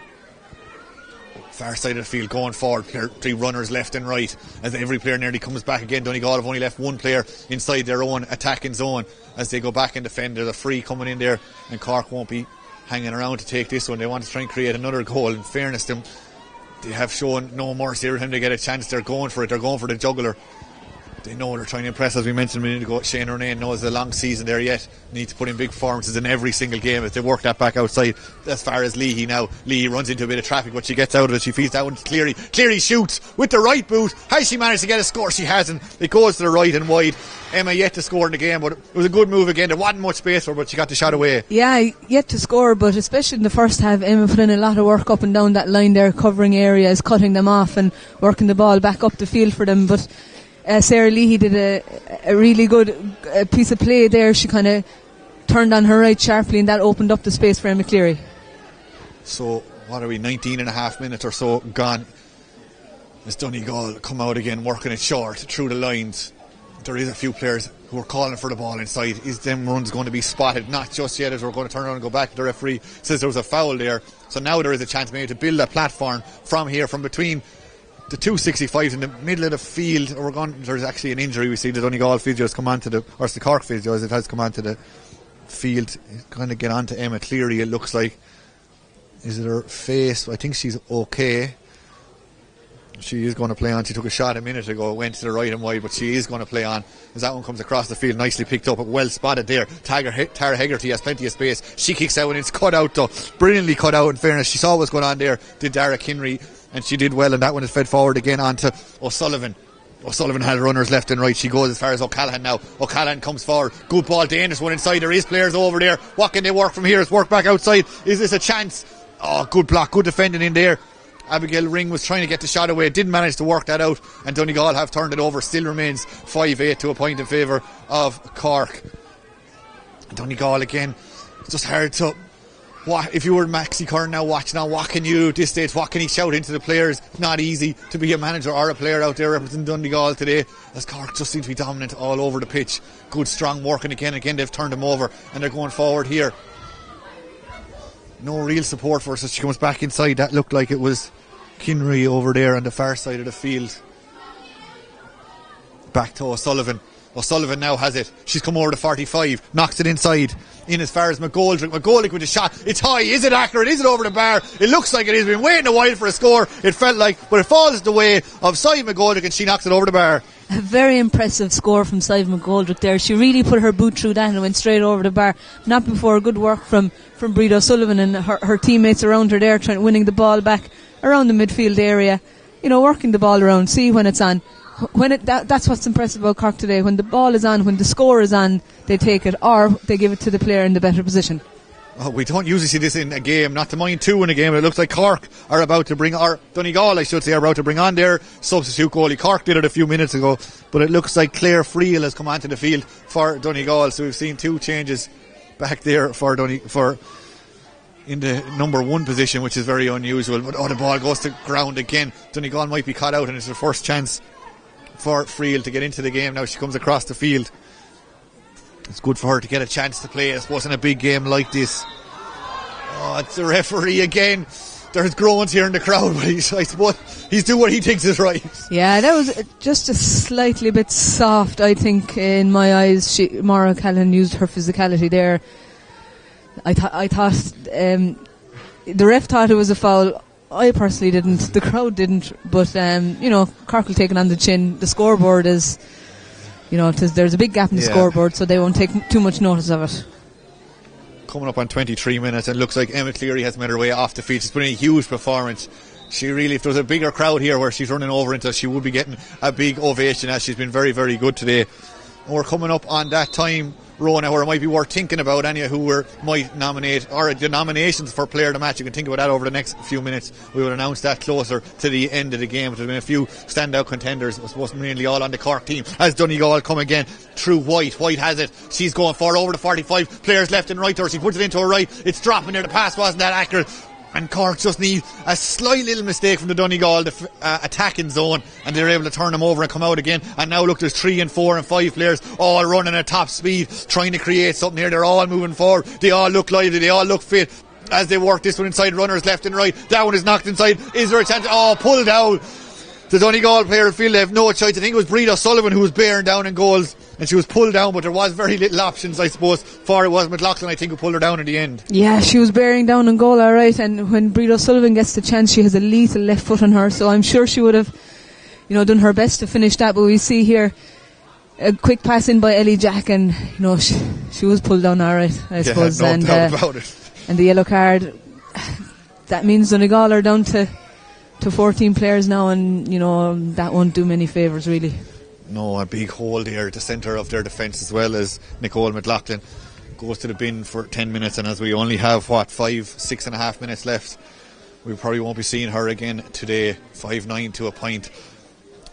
Far side of the field going forward, 3 runners left and right as every player nearly comes back again. Donegal have only left 1 player inside their own attacking zone as they go back and defend. There's a free coming in there, and Cork won't be hanging around to take this one. They want to try and create another goal. In fairness to them, they have shown no mercy every time they get a chance. They're going for it. They're going for the jugular. They know they're trying to impress, as we mentioned a minute ago. Shane Renane knows the long season there yet. Need to put in big performances in every single game. If they work that back outside, as far as Leahy now. Leahy runs into a bit of traffic, but she gets out of it. She feeds that one to Cleary. Cleary shoots with the right boot. Has she managed to get a score? She hasn't. It goes to the right and wide. Emma yet to score in the game, but it was a good move again. There wasn't much space for her, but she got the shot away. Yeah, yet to score, but especially in the first half, Emma put in a lot of work up and down that line there, covering areas, cutting them off and working the ball back up the field for them. But Sarah Leahy did a really good piece of play there. She kind of turned on her right sharply, and that opened up the space for Emma Cleary. So, what are we, 19 and a half minutes or so gone. As Donegal come out again, working it short through the lines. There is a few players who are calling for the ball inside. Is them runs going to be spotted? Not just yet, as we're going to turn around and go back. The referee says there was a foul there. So now there is a chance maybe to build a platform from here, from between the 265s in the middle of the field. There's actually an injury. We see the Donegal physio has come onto the Cork physio as it has come onto the field. It's going to get onto Emma Cleary, it looks like. Is it her face? I think she's okay. She is going to play on. She took a shot a minute ago, went to the right and wide, but she is going to play on as that one comes across the field. Nicely picked up, well spotted there. Tara Hegarty has plenty of space. She kicks out and it's cut out though. Brilliantly cut out, in fairness. She saw what was going on there, did Dara Kinry, and she did well, and that one is fed forward again onto O'Sullivan. O'Sullivan had runners left and right. She goes as far as O'Callaghan now. O'Callaghan comes forward. Good ball, dangerous one inside. There is players over there. What can they work from here? It's work back outside. Is this a chance? Oh, good block, good defending in there. Abigail Ring was trying to get the shot away, didn't manage to work that out, and Donegal have turned it over. Still remains 5-8 to a point in favour of Cork. Donegal again, it's just hard to... If you were Maxi Curran now watching on, what can you do at this stage? What can he shout into the players? Not easy to be a manager or a player out there representing Donegal today, as Cork just seem to be dominant all over the pitch. Good strong working again they've turned them over and they're going forward here. No real support for her, so she comes back inside. That looked like it was Kinry over there on the far side of the field. Back to O'Sullivan. O'Sullivan now has it. She's come over to 45, knocks it inside, in as far as McGoldrick. McGoldrick with a shot. It's high. Is it accurate? Is it over the bar? It looks like it is. Been waiting a while for a score, it felt like, but it falls the way of Sive McGoldrick and she knocks it over the bar. A very impressive score from Sive McGoldrick there. She really put her boot through that and went straight over the bar. Not before good work from Breed O'Sullivan and her teammates around her there, winning the ball back around the midfield area. You know, working the ball around, see when it's on. That's what's impressive about Cork today. When the ball is on, when the score is on, they take it or they give it to the player in the better position. Oh, we don't usually see this in a game, not to mind two in a game. It looks like Cork are about to bring, or Donegal I should say, are about to bring on their substitute goalie. Cork did it a few minutes ago, but it looks like Claire Friel has come onto the field for Donegal. So we've seen two changes back there for in the number one position, which is very unusual. But the ball goes to ground again. Donegal might be caught out, and it's the first chance for Friel to get into the game. Now she comes across the field. It's good for her to get a chance to play, I suppose, in a big game like this. Oh, it's the referee again. There's groans here in the crowd, but I suppose he's doing what he thinks is right. Yeah, that was just a slightly bit soft, I think, in my eyes. Maura Callan used her physicality there. I thought the ref thought it was a foul. I personally didn't. The crowd didn't. But Cork will take it on the chin. The scoreboard is, there's a big gap in the scoreboard, so they won't take too much notice of it. Coming up on 23 minutes, and it looks like Emma Cleary has made her way off the field. She's put in a huge performance. She really, if there was a bigger crowd here where she's running over into, she would be getting a big ovation, as she's been very, very good today. And we're coming up on that time, Rona, where it might be worth thinking about any who might nominate, or the nominations for player of the match. You can think about that over the next few minutes. We will announce that closer to the end of the game. There's been a few standout contenders, I suppose mainly all on the Cork team, as Donegal come again through White. White has it. She's going for over the 45. Players left and right to her. She puts it into her right. It's dropping there. The pass wasn't that accurate. And Cork just need a slight little mistake from the Donegal attacking zone, and they're able to turn them over and come out again. And now look, there's 3 and 4 and 5 players all running at top speed, trying to create something here. They're all moving forward. They all look lively. They all look fit as they work this one inside. Runners left and right. That one is knocked inside. Is there a chance? Oh, pulled out. The Donegal player in field, they have no choice. I think it was Breed O'Sullivan who was bearing down in goals, and she was pulled down, but there was very little options, I suppose, for it was McLaughlin, I think, who pulled her down in the end. Yeah, she was bearing down in goal, alright, and when Breed O'Sullivan gets the chance, she has a lethal left foot on her, so I'm sure she would have done her best to finish that. But we see here a quick pass in by Ellie Jack, and she was pulled down alright, I suppose. No doubt about it. And the yellow card, that means Donegal are down to 14 players now, and that won't do many favours really. No, a big hole there at the centre of their defence, as well as Nicole McLaughlin goes to the bin for 10 minutes, and as we only have 6.5 minutes left, we probably won't be seeing her again today. 5-9 to a point,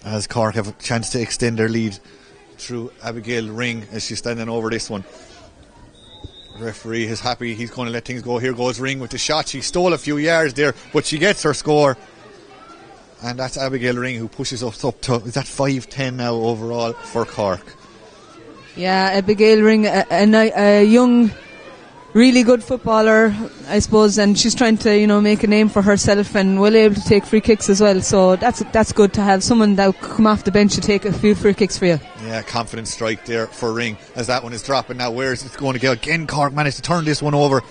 as Cork have a chance to extend their lead through Abigail Ring as she's standing over this one. The referee is happy, he's going to let things go. Here goes Ring with the shot. She stole a few yards there, but she gets her score, and that's Abigail Ring who pushes us up to, is that 5-10 now overall for Cork? Yeah, Abigail Ring, a young, really good footballer, I suppose, and she's trying to make a name for herself, and well able to take free kicks as well. So that's good to have someone that will come off the bench to take a few free kicks for you. Yeah, confident strike there for Ring as that one is dropping now. Where is it going to go? Again, Cork managed to turn this one over.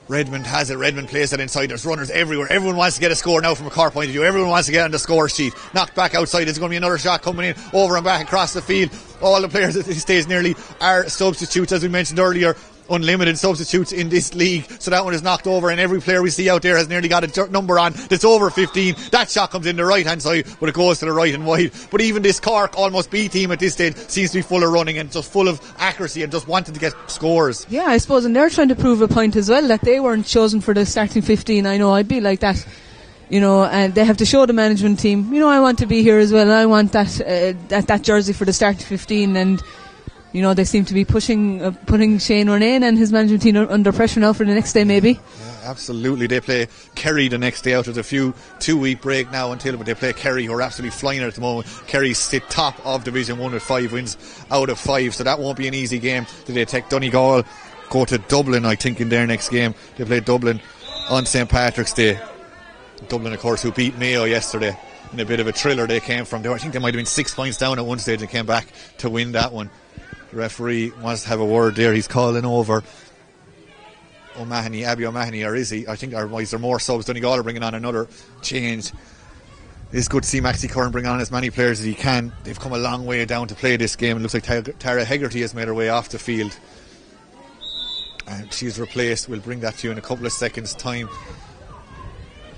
Redmond has it. Redmond plays it inside. There's runners everywhere. Everyone wants to get a score now from a Cork point of view. Everyone wants to get on the score sheet. Knocked back outside. There's going to be another shot coming in over and back across the field. All the players at this stage nearly are substitutes, as we mentioned earlier. Unlimited substitutes in this league, so that one is knocked over, and every player we see out there has nearly got a number on that's over 15. That shot comes in the right hand side, but it goes to the right and wide. But even this Cork almost B team at this stage seems to be full of running and just full of accuracy and just wanting to get scores. Yeah, I suppose, and they're trying to prove a point as well, that they weren't chosen for the starting 15. I know I'd be like that, and they have to show the management team, I want to be here as well. I want that jersey for the starting 15, and they seem to be putting Shane Ronayne and his management team under pressure now for the next day, maybe. Yeah, absolutely. They play Kerry the next day out. There's a 2-week break now but they play Kerry, who are absolutely flying at the moment. Kerry sit top of Division 1 with 5 wins out of 5, so that won't be an easy game. They take Donegal, go to Dublin, I think, in their next game. They play Dublin on St. Patrick's Day. Dublin, of course, who beat Mayo yesterday in a bit of a thriller they came from. I think they might have been 6 points down at one stage and came back to win that one. The referee wants to have a word there. He's calling over Abby O'Mahony, or is he? I think, or is there more subs? Donegal are bringing on another change. It's good to see Maxie Curran bring on as many players as he can. They've come a long way down to play this game. It looks like Tara Hegarty has made her way off the field, and she's replaced. We'll bring that to you in a couple of seconds' time.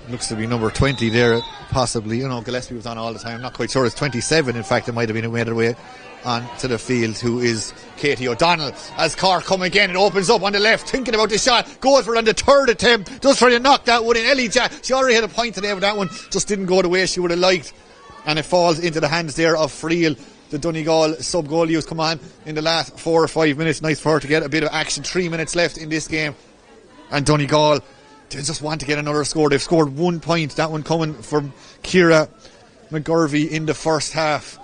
Looks to be number 20 there, possibly. Gillespie was on all the time. I'm not quite sure. It's 27, in fact. It might have been made her way on to the field, who is Katie O'Donnell. As Cork come again, it opens up on the left, thinking about the shot, goes for it on the third attempt, does try to knock that one in. Ellie Jack, she already had a point today, but that one just didn't go the way she would have liked, and it falls into the hands there of Friel, the Donegal sub-goalie, who's come on in the last 4 or 5 minutes. Nice for her to get a bit of action. 3 minutes left in this game, and Donegal, they just want to get another score. They've scored 1 point, that one coming from Ciara McGurvey in the first half,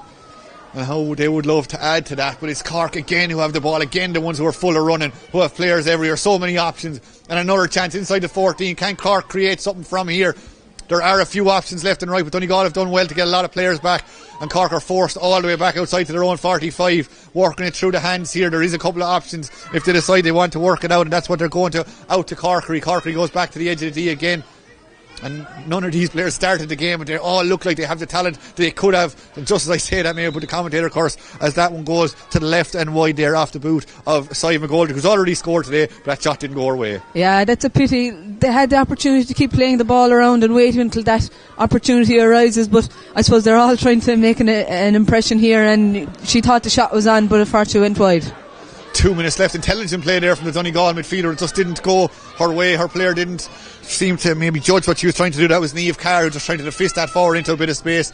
and how they would love to add to that. But it's Cork again who have the ball, again the ones who are full of running, who have players everywhere, so many options, and another chance inside the 14. Can Cork create something from here? There are a few options left and right, but Donegal have done well to get a lot of players back, and Cork are forced all the way back outside to their own 45, working it through the hands here. There is a couple of options if they decide they want to work it out, and that's what they're going to, out to Corkery. Corkery goes back to the edge of the D again, and none of these players started the game, but they all look like they have the talent they could have. And just as I say that, maybe put the commentator, of course, as that one goes to the left and wide there off the boot of Simon McGoldrick, who's already scored today, but that shot didn't go her way. Yeah, that's a pity. They had the opportunity to keep playing the ball around and waiting until that opportunity arises, but I suppose they're all trying to make an impression here, and she thought the shot was on, but it far too went wide. 2 minutes left. Intelligent play there from the Donegal midfielder. It just didn't go her way. Her player didn't seem to maybe judge what she was trying to do. That was Niamh Carr, who just trying to fist that forward into a bit of space,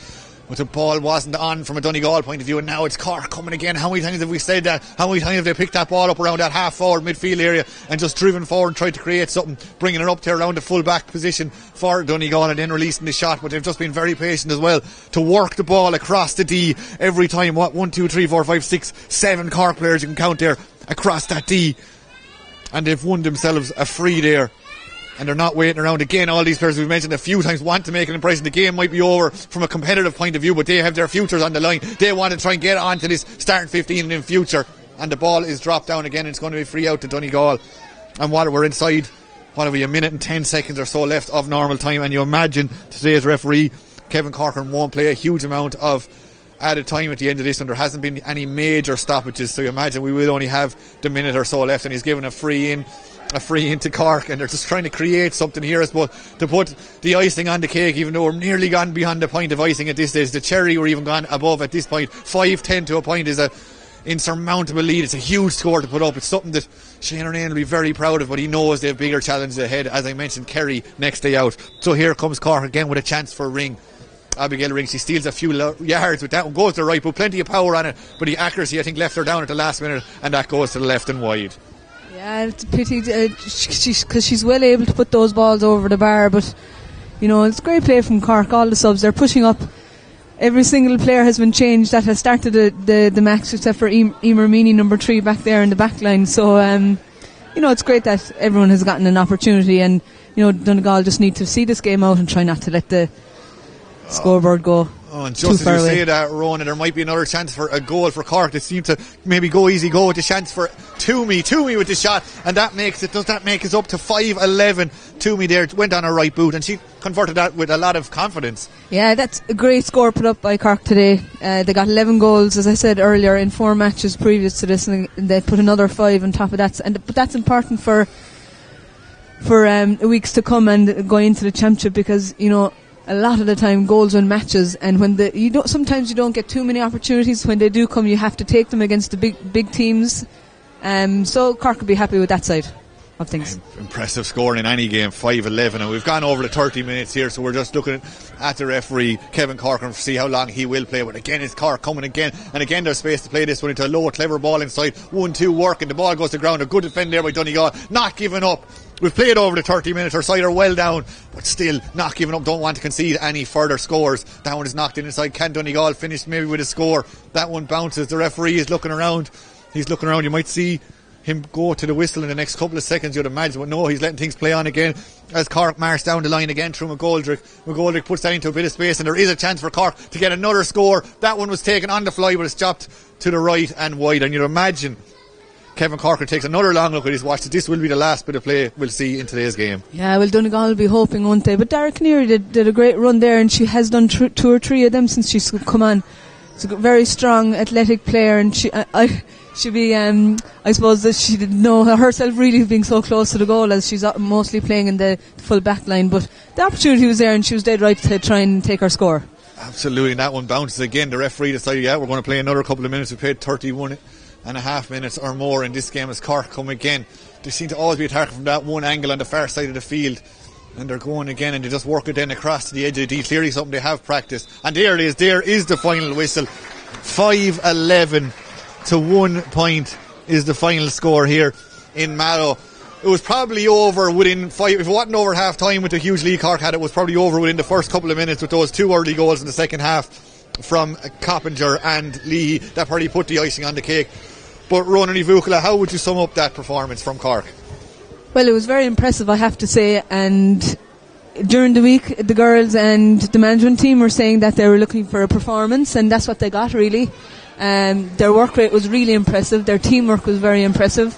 but the ball wasn't on from a Donegal point of view. And now it's Cork coming again. How many times have we said that? How many times have they picked that ball up around that half forward midfield area and just driven forward and tried to create something, bringing it up there around the full back position for Donegal and then releasing the shot? But they've just been very patient as well to work the ball across the D every time. 1, 2, 3, 4, 5, 6, 7 Cork players you can count there across that D, and they've won themselves a free there, and they're not waiting around. Again, all these players we've mentioned a few times want to make an impression. The game might be over from a competitive point of view, but they have their futures on the line. They want to try and get onto this starting 15 in future, and the ball is dropped down again, and it's going to be free out to Donegal. And we're inside, what have we, a minute and 10 seconds or so left of normal time, and you imagine today's referee Kevin Corcoran won't play a huge amount of added time at the end of this, and there hasn't been any major stoppages, so you imagine we will only have the minute or so left, and he's given a free in to Cork, and they're just trying to create something here, I suppose, to put the icing on the cake, even though we're nearly gone beyond the point of icing at this stage. The cherry we're even gone above at this point. 5-10 to a point is a insurmountable lead. It's a huge score to put up. It's something that Shane O'Neill will be very proud of, but he knows they have bigger challenges ahead. As I mentioned, Kerry next day out. So here comes Cork again with a chance for a ring. Abigail Ring, she steals a few yards with that one, goes to the right, but plenty of power on it, but the accuracy I think left her down at the last minute, and that goes to the left and wide. Yeah, it's a pity because she's well able to put those balls over the bar, but you know, it's great play from Cork. All the subs, they're pushing up. Every single player has been changed that has started the match, except for Emer Meany, number 3, back there in the back line. So you know, it's great that everyone has gotten an opportunity, and you know, Donegal just need to see this game out and try not to let the scoreboard go. Oh, and just as you say that, Rona, there might be another chance for a goal for Cork. They seem to maybe go easy go with the chance for Toomey with the shot, and that makes it. Does that make us up to 5-11? Toomey there went on her right boot, and she converted that with a lot of confidence. Yeah, that's a great score put up by Cork today. They got 11 goals, as I said earlier, in 4 matches previous to this, and they put another 5 on top of that. But that's important for weeks to come and going into the championship, because you know, a lot of the time goals win matches, and when sometimes you don't get too many opportunities. When they do come, you have to take them against the big teams. So Cork could be happy with that side of things. Impressive scoring in any game, 5-11, and we've gone over the 30 minutes here, so we're just looking at the referee Kevin Corcoran to see how long he will play. But again, it's Cork coming again, and again there's space to play this one into a low, clever ball inside. 1-2 working, the ball goes to ground. A good defend there by Donegal, not giving up. We've played over the 30 minutes. Our side are well down, but still not giving up. Don't want to concede any further scores. That one is knocked in inside. Can Donegal finish maybe with a score? That one bounces. The referee is looking around. He's looking around. You might see him go to the whistle in the next couple of seconds, you'd imagine, but no, he's letting things play on again as Cork march down the line again through McGoldrick. McGoldrick puts that into a bit of space, and there is a chance for Cork to get another score. That one was taken on the fly, but it's chopped to the right and wide, and you'd imagine Kevin Corcoran takes another long look at his watch. This will be the last bit of play we'll see in today's game. Yeah, well, Donegal will be hoping, won't they? But Dara Kinneary did a great run there, and she has done 2 or 3 of them since she's come on. She's a very strong, athletic player, and she'd be, I suppose that she didn't know herself really being so close to the goal, as she's mostly playing in the full back line. But the opportunity was there, and she was dead right to try and take her score. Absolutely, and that one bounces again. The referee decided, we're going to play another couple of minutes. We played 31.5 minutes or more in this game as Cork come again. They seem to always be attacking from that one angle on the far side of the field, and they're going again, and they just work it then across to the edge of the D. Clearly something they have practiced, and there it is. There is the final whistle. 5-11 to 1 point is the final score here in Mallow. It was probably over within 5. If it wasn't over half time with the huge lead Cork had, it was probably over within the first couple of minutes with those 2 early goals in the second half from Coppinger and Leahy. That probably put the icing on the cake. But Ronan Ivukala, how would you sum up that performance from Cork? Well, it was very impressive, I have to say, and during the week the girls and the management team were saying that they were looking for a performance, and that's what they got really. Their work rate was really impressive, their teamwork was very impressive.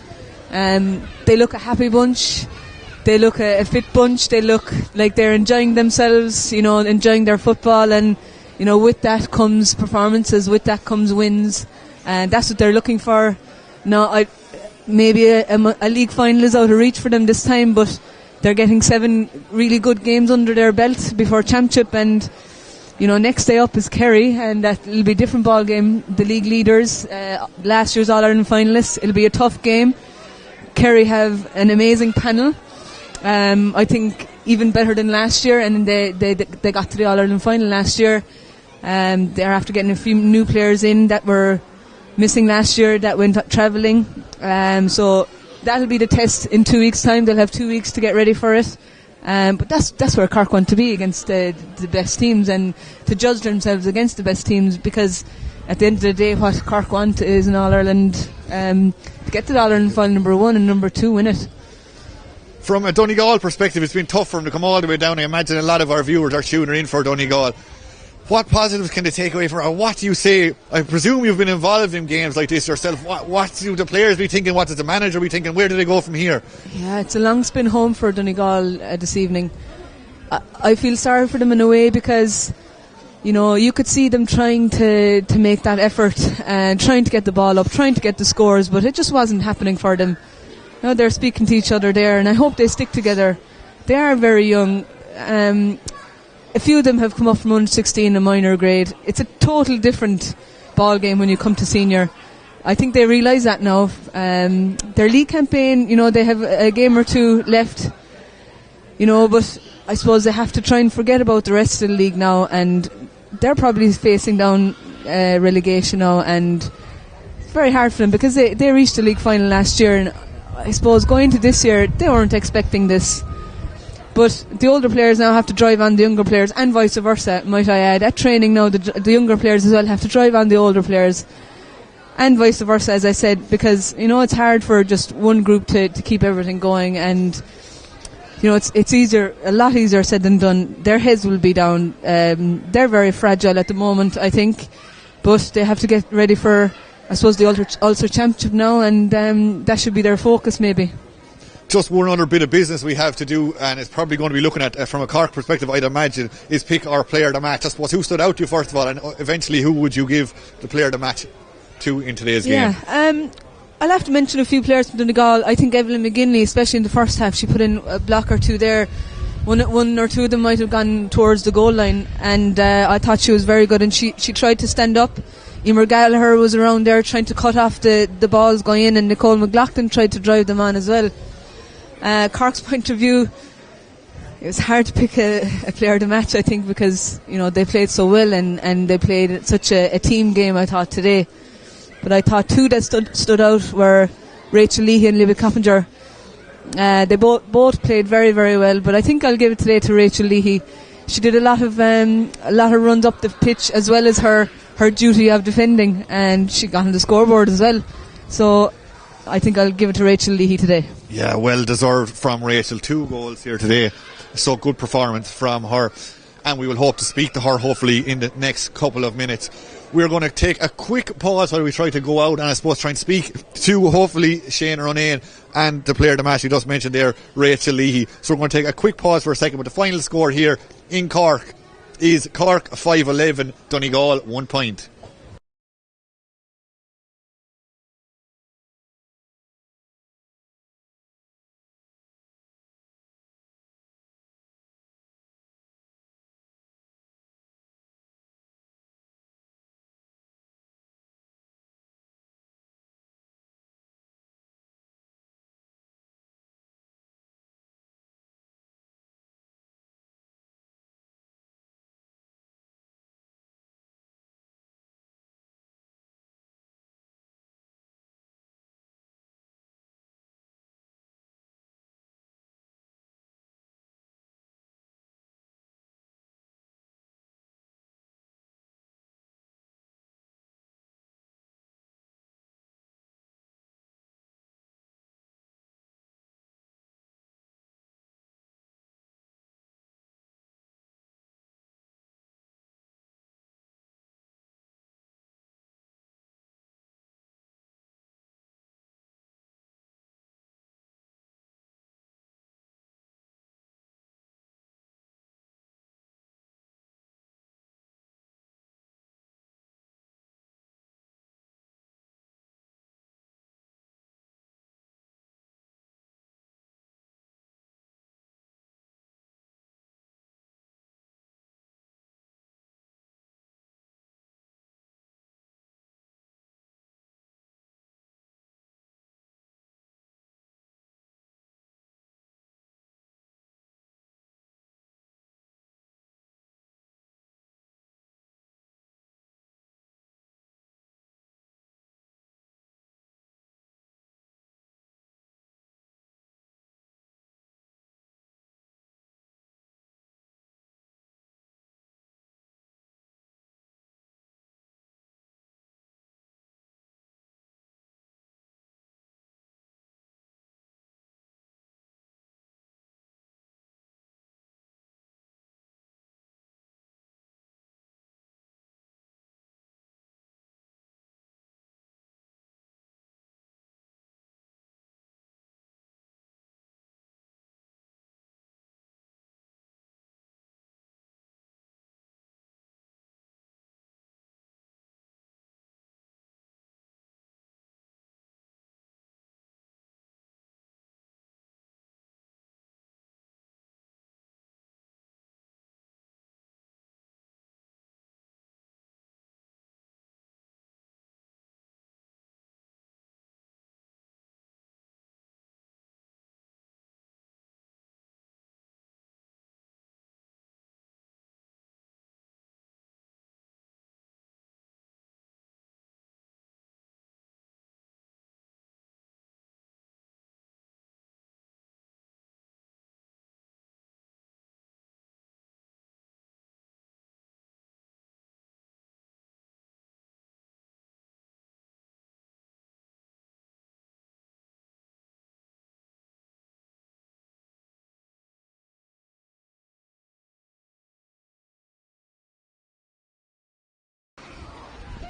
They look a happy bunch, they look a fit bunch, they look like they're enjoying themselves, you know, enjoying their football, and you know, with that comes performances, with that comes wins, and that's what they're looking for. Now, maybe a league final is out of reach for them this time, but they're getting 7 really good games under their belt before championship, and you know, next day up is Kerry, and that will be a different ball game. The league leaders, last year's All-Ireland finalists. It'll be a tough game. Kerry have an amazing panel. I think even better than last year, and they got to the All-Ireland final last year. They're after getting a few new players in that were missing last year, that went travelling. So that'll be the test in 2 weeks' time. They'll have 2 weeks to get ready for it. But that's where Cork want to be, against the best teams, and to judge themselves against the best teams, because at the end of the day what Cork want is an All-Ireland, to get to the All-Ireland final, number 1, and number 2 win it. From a Donegal perspective, it's been tough for them to come all the way down. I imagine a lot of our viewers are tuning in for Donegal. What positives can they take away from it? Or what do you say? I presume you've been involved in games like this yourself. What do the players be thinking? What does the manager be thinking? Where do they go from here? Yeah, it's a long spin home for Donegal this evening. I feel sorry for them in a way, because you could see them trying to make that effort and trying to get the ball up, trying to get the scores, but it just wasn't happening for them. They're speaking to each other there, and I hope they stick together. They are very young. A few of them have come up from under 16 in minor grade. It's a total different ball game when you come to senior. I think they realise that now. Their league campaign, they have a game or two left, but I suppose they have to try and forget about the rest of the league now, and they're probably facing down relegation now, and it's very hard for them because they reached the league final last year, and I suppose going to this year they weren't expecting this. But the older players now have to drive on the younger players, and vice versa, might I add. At training now, the younger players as well have to drive on the older players, and vice versa, as I said, because it's hard for just one group to keep everything going, and it's a lot easier said than done. Their heads will be down. They're very fragile at the moment, I think, but they have to get ready for, I suppose, the Ulster Championship now, and that should be their focus maybe. Just one other bit of business we have to do, and it's probably going to be looking at from a Cork perspective, I'd imagine, is pick our player of the match. I suppose, who stood out to you first of all, and eventually who would you give the player of the match to in today's game? I'll have to mention a few players from Donegal. I think Evelyn McGinley, especially in the first half, she put in a block or two there. One or two of them might have gone towards the goal line, and I thought she was very good, and she tried to stand up. Emer Gallagher was around there trying to cut off the balls going in, and Nicole McLaughlin tried to drive them on as well. Cork's point of view, it was hard to pick a player of the match, I think, because they played so well, and they played such a team game, I thought, today. But I thought two that stood out were Rachel Leahy and Libby Coppinger. They both played very, very well, but I think I'll give it today to Rachel Leahy. She did a lot of runs up the pitch, as well as her duty of defending, and she got on the scoreboard as well. So I think I'll give it to Rachel Leahy today. Yeah, well deserved from Rachel. 2 goals here today. So good performance from her, and we will hope to speak to her hopefully in the next couple of minutes. We're going to take a quick pause while we try to go out and I suppose try and speak to hopefully Shane Ronayne and the player of the match you just mentioned there, Rachel Leahy. So we're going to take a quick pause for a second, but the final score here in Cork is Cork 5-11, Donegal 1 point.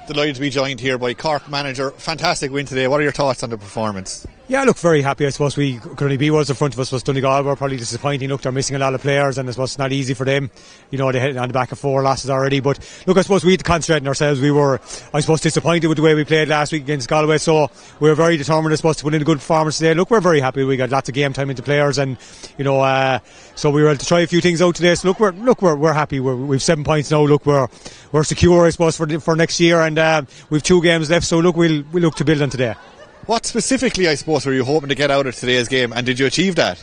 Delighted to be joined here by Cork manager. Fantastic win today. What are your thoughts on the performance? Yeah, look, very happy. I suppose we could only be what's in front of us was Donegal. We're probably disappointing. Look, they're missing a lot of players, and I suppose it's not easy for them. You know, they hit on the back of 4 losses already. But look, I suppose we had to concentrate on ourselves. We were, I suppose, disappointed with the way we played last week against Galway. So we were very determined, I suppose, to put in a good performance today. Look, we're very happy. We got lots of game time into players, and you know, so we were able to try a few things out today. So we're happy. We've 7 points now. Look, we're secure, I suppose, for next year, and we've 2 games left. So look, we'll look to build on today. What specifically, I suppose, were you hoping to get out of today's game, and did you achieve that?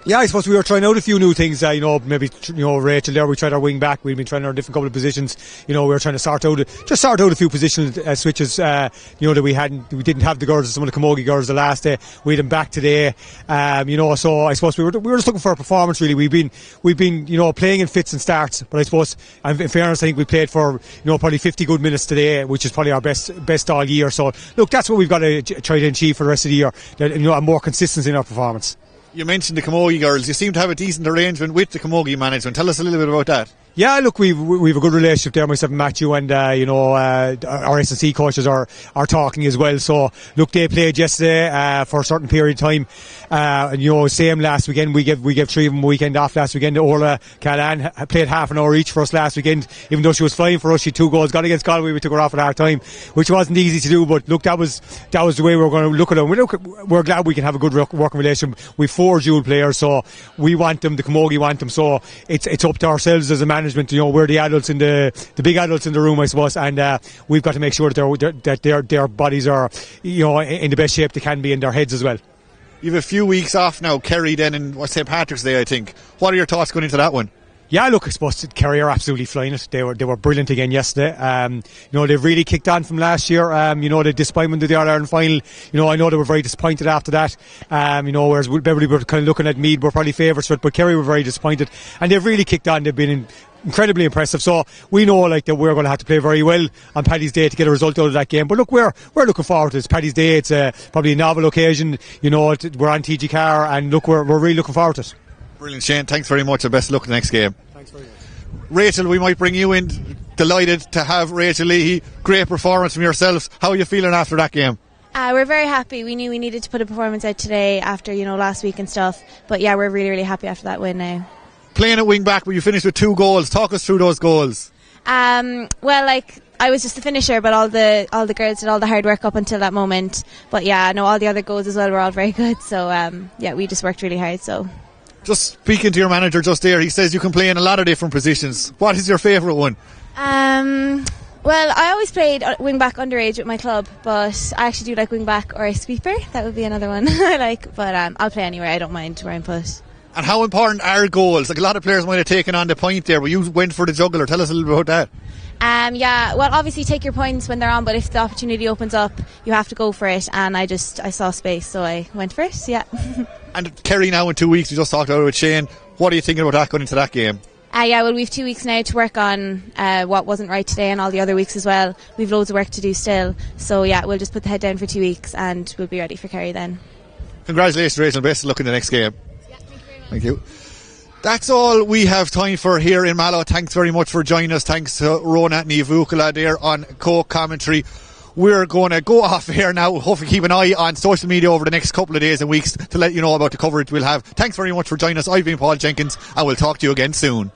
Yeah, I suppose we were trying out a few new things. Maybe Rachel there. We tried our wing back. We've been trying our different couple of positions. We were trying to sort out a few positional switches. That we didn't have the girls, some of the Camogie girls the last day. We had them back today. So I suppose we were just looking for a performance. Really, we've been playing in fits and starts. But I suppose, in fairness, I think we played for probably 50 good minutes today, which is probably our best all year. So look, that's what we've got to try to achieve for the rest of the year. A more consistency in our performance. You mentioned the Camogie girls. You seem to have a decent arrangement with the Camogie management. Tell us a little bit about that. Yeah, look, we've a good relationship there, myself and Matthew, and our S&C coaches are talking as well. So look, they played yesterday for a certain period of time. Same last weekend. We gave 3 of them a weekend off last weekend. Orla Callan played half an hour each for us last weekend. Even though she was flying for us, she had 2 goals. Got against Galway, we took her off at half time, which wasn't easy to do. But look, that was the way we were going to look at them. We're glad we can have a good working relationship. We've 4 dual players, so we want them. The Camogie want them. So it's up to ourselves as a management. We're the adults in the big adults in the room, I suppose, and we've got to make sure that their bodies are in the best shape they can be, in their heads as well. You have a few weeks off now. Kerry then in St. Patrick's Day, I think. What are your thoughts going into that one? Yeah, look, I suppose Kerry are absolutely flying it. They were brilliant again yesterday. They've really kicked on from last year. The disappointment of the All-Ireland final. I know they were very disappointed after that. Whereas Beverly were kind of looking at Meath, were probably favourites for it, but Kerry were very disappointed. And they've really kicked on. They've been incredibly impressive. So we know that we're going to have to play very well on Paddy's Day to get a result out of that game. But look, we're looking forward to it. It's Paddy's Day. It's probably a novel occasion. We're on TG Car, and look, we're really looking forward to it. Brilliant, Shane. Thanks very much, and best of luck in the next game. Thanks very much. Rachel, we might bring you in. Delighted to have Rachel Leahy. Great performance from yourselves. How are you feeling after that game? We're very happy. We knew we needed to put a performance out today after last week and stuff. But yeah, we're really, really happy after that win now. Playing at wing back, but you finished with 2 goals. Talk us through those goals. I was just the finisher, but all the girls did all the hard work up until that moment. But yeah, no, all the other goals as well were all very good. So we just worked really hard. So. Just speaking to your manager just there, he says you can play in a lot of different positions. What is your favourite one? Well, I always played wing back underage with my club, but I actually do like wing back or a sweeper. That would be another one I like. But I'll play anywhere. I don't mind where I'm put. And how important are goals? Like, a lot of players might have taken on the point there, but you went for the juggler. Tell us a little bit about that. Well, obviously take your points when they're on, but if the opportunity opens up, you have to go for it. And I saw space, so I went for it. Yeah. And Kerry now in 2 weeks. We just talked about it with Shane. What are you thinking about that going into that game? Well, we've 2 weeks now to work on what wasn't right today, and all the other weeks as well. We've loads of work to do still. So yeah, we'll just put the head down for 2 weeks, and we'll be ready for Kerry then. Congratulations, Rachel. Best of luck in the next game. Yeah, thank you very much. Thank you. That's all we have time for here in Mallow. Thanks very much for joining us. Thanks to Rona Nivukala there on co-commentary. We're going to go off here now. Hopefully keep an eye on social media over the next couple of days and weeks to let you know about the coverage we'll have. Thanks very much for joining us. I've been Paul Jenkins, and we'll talk to you again soon.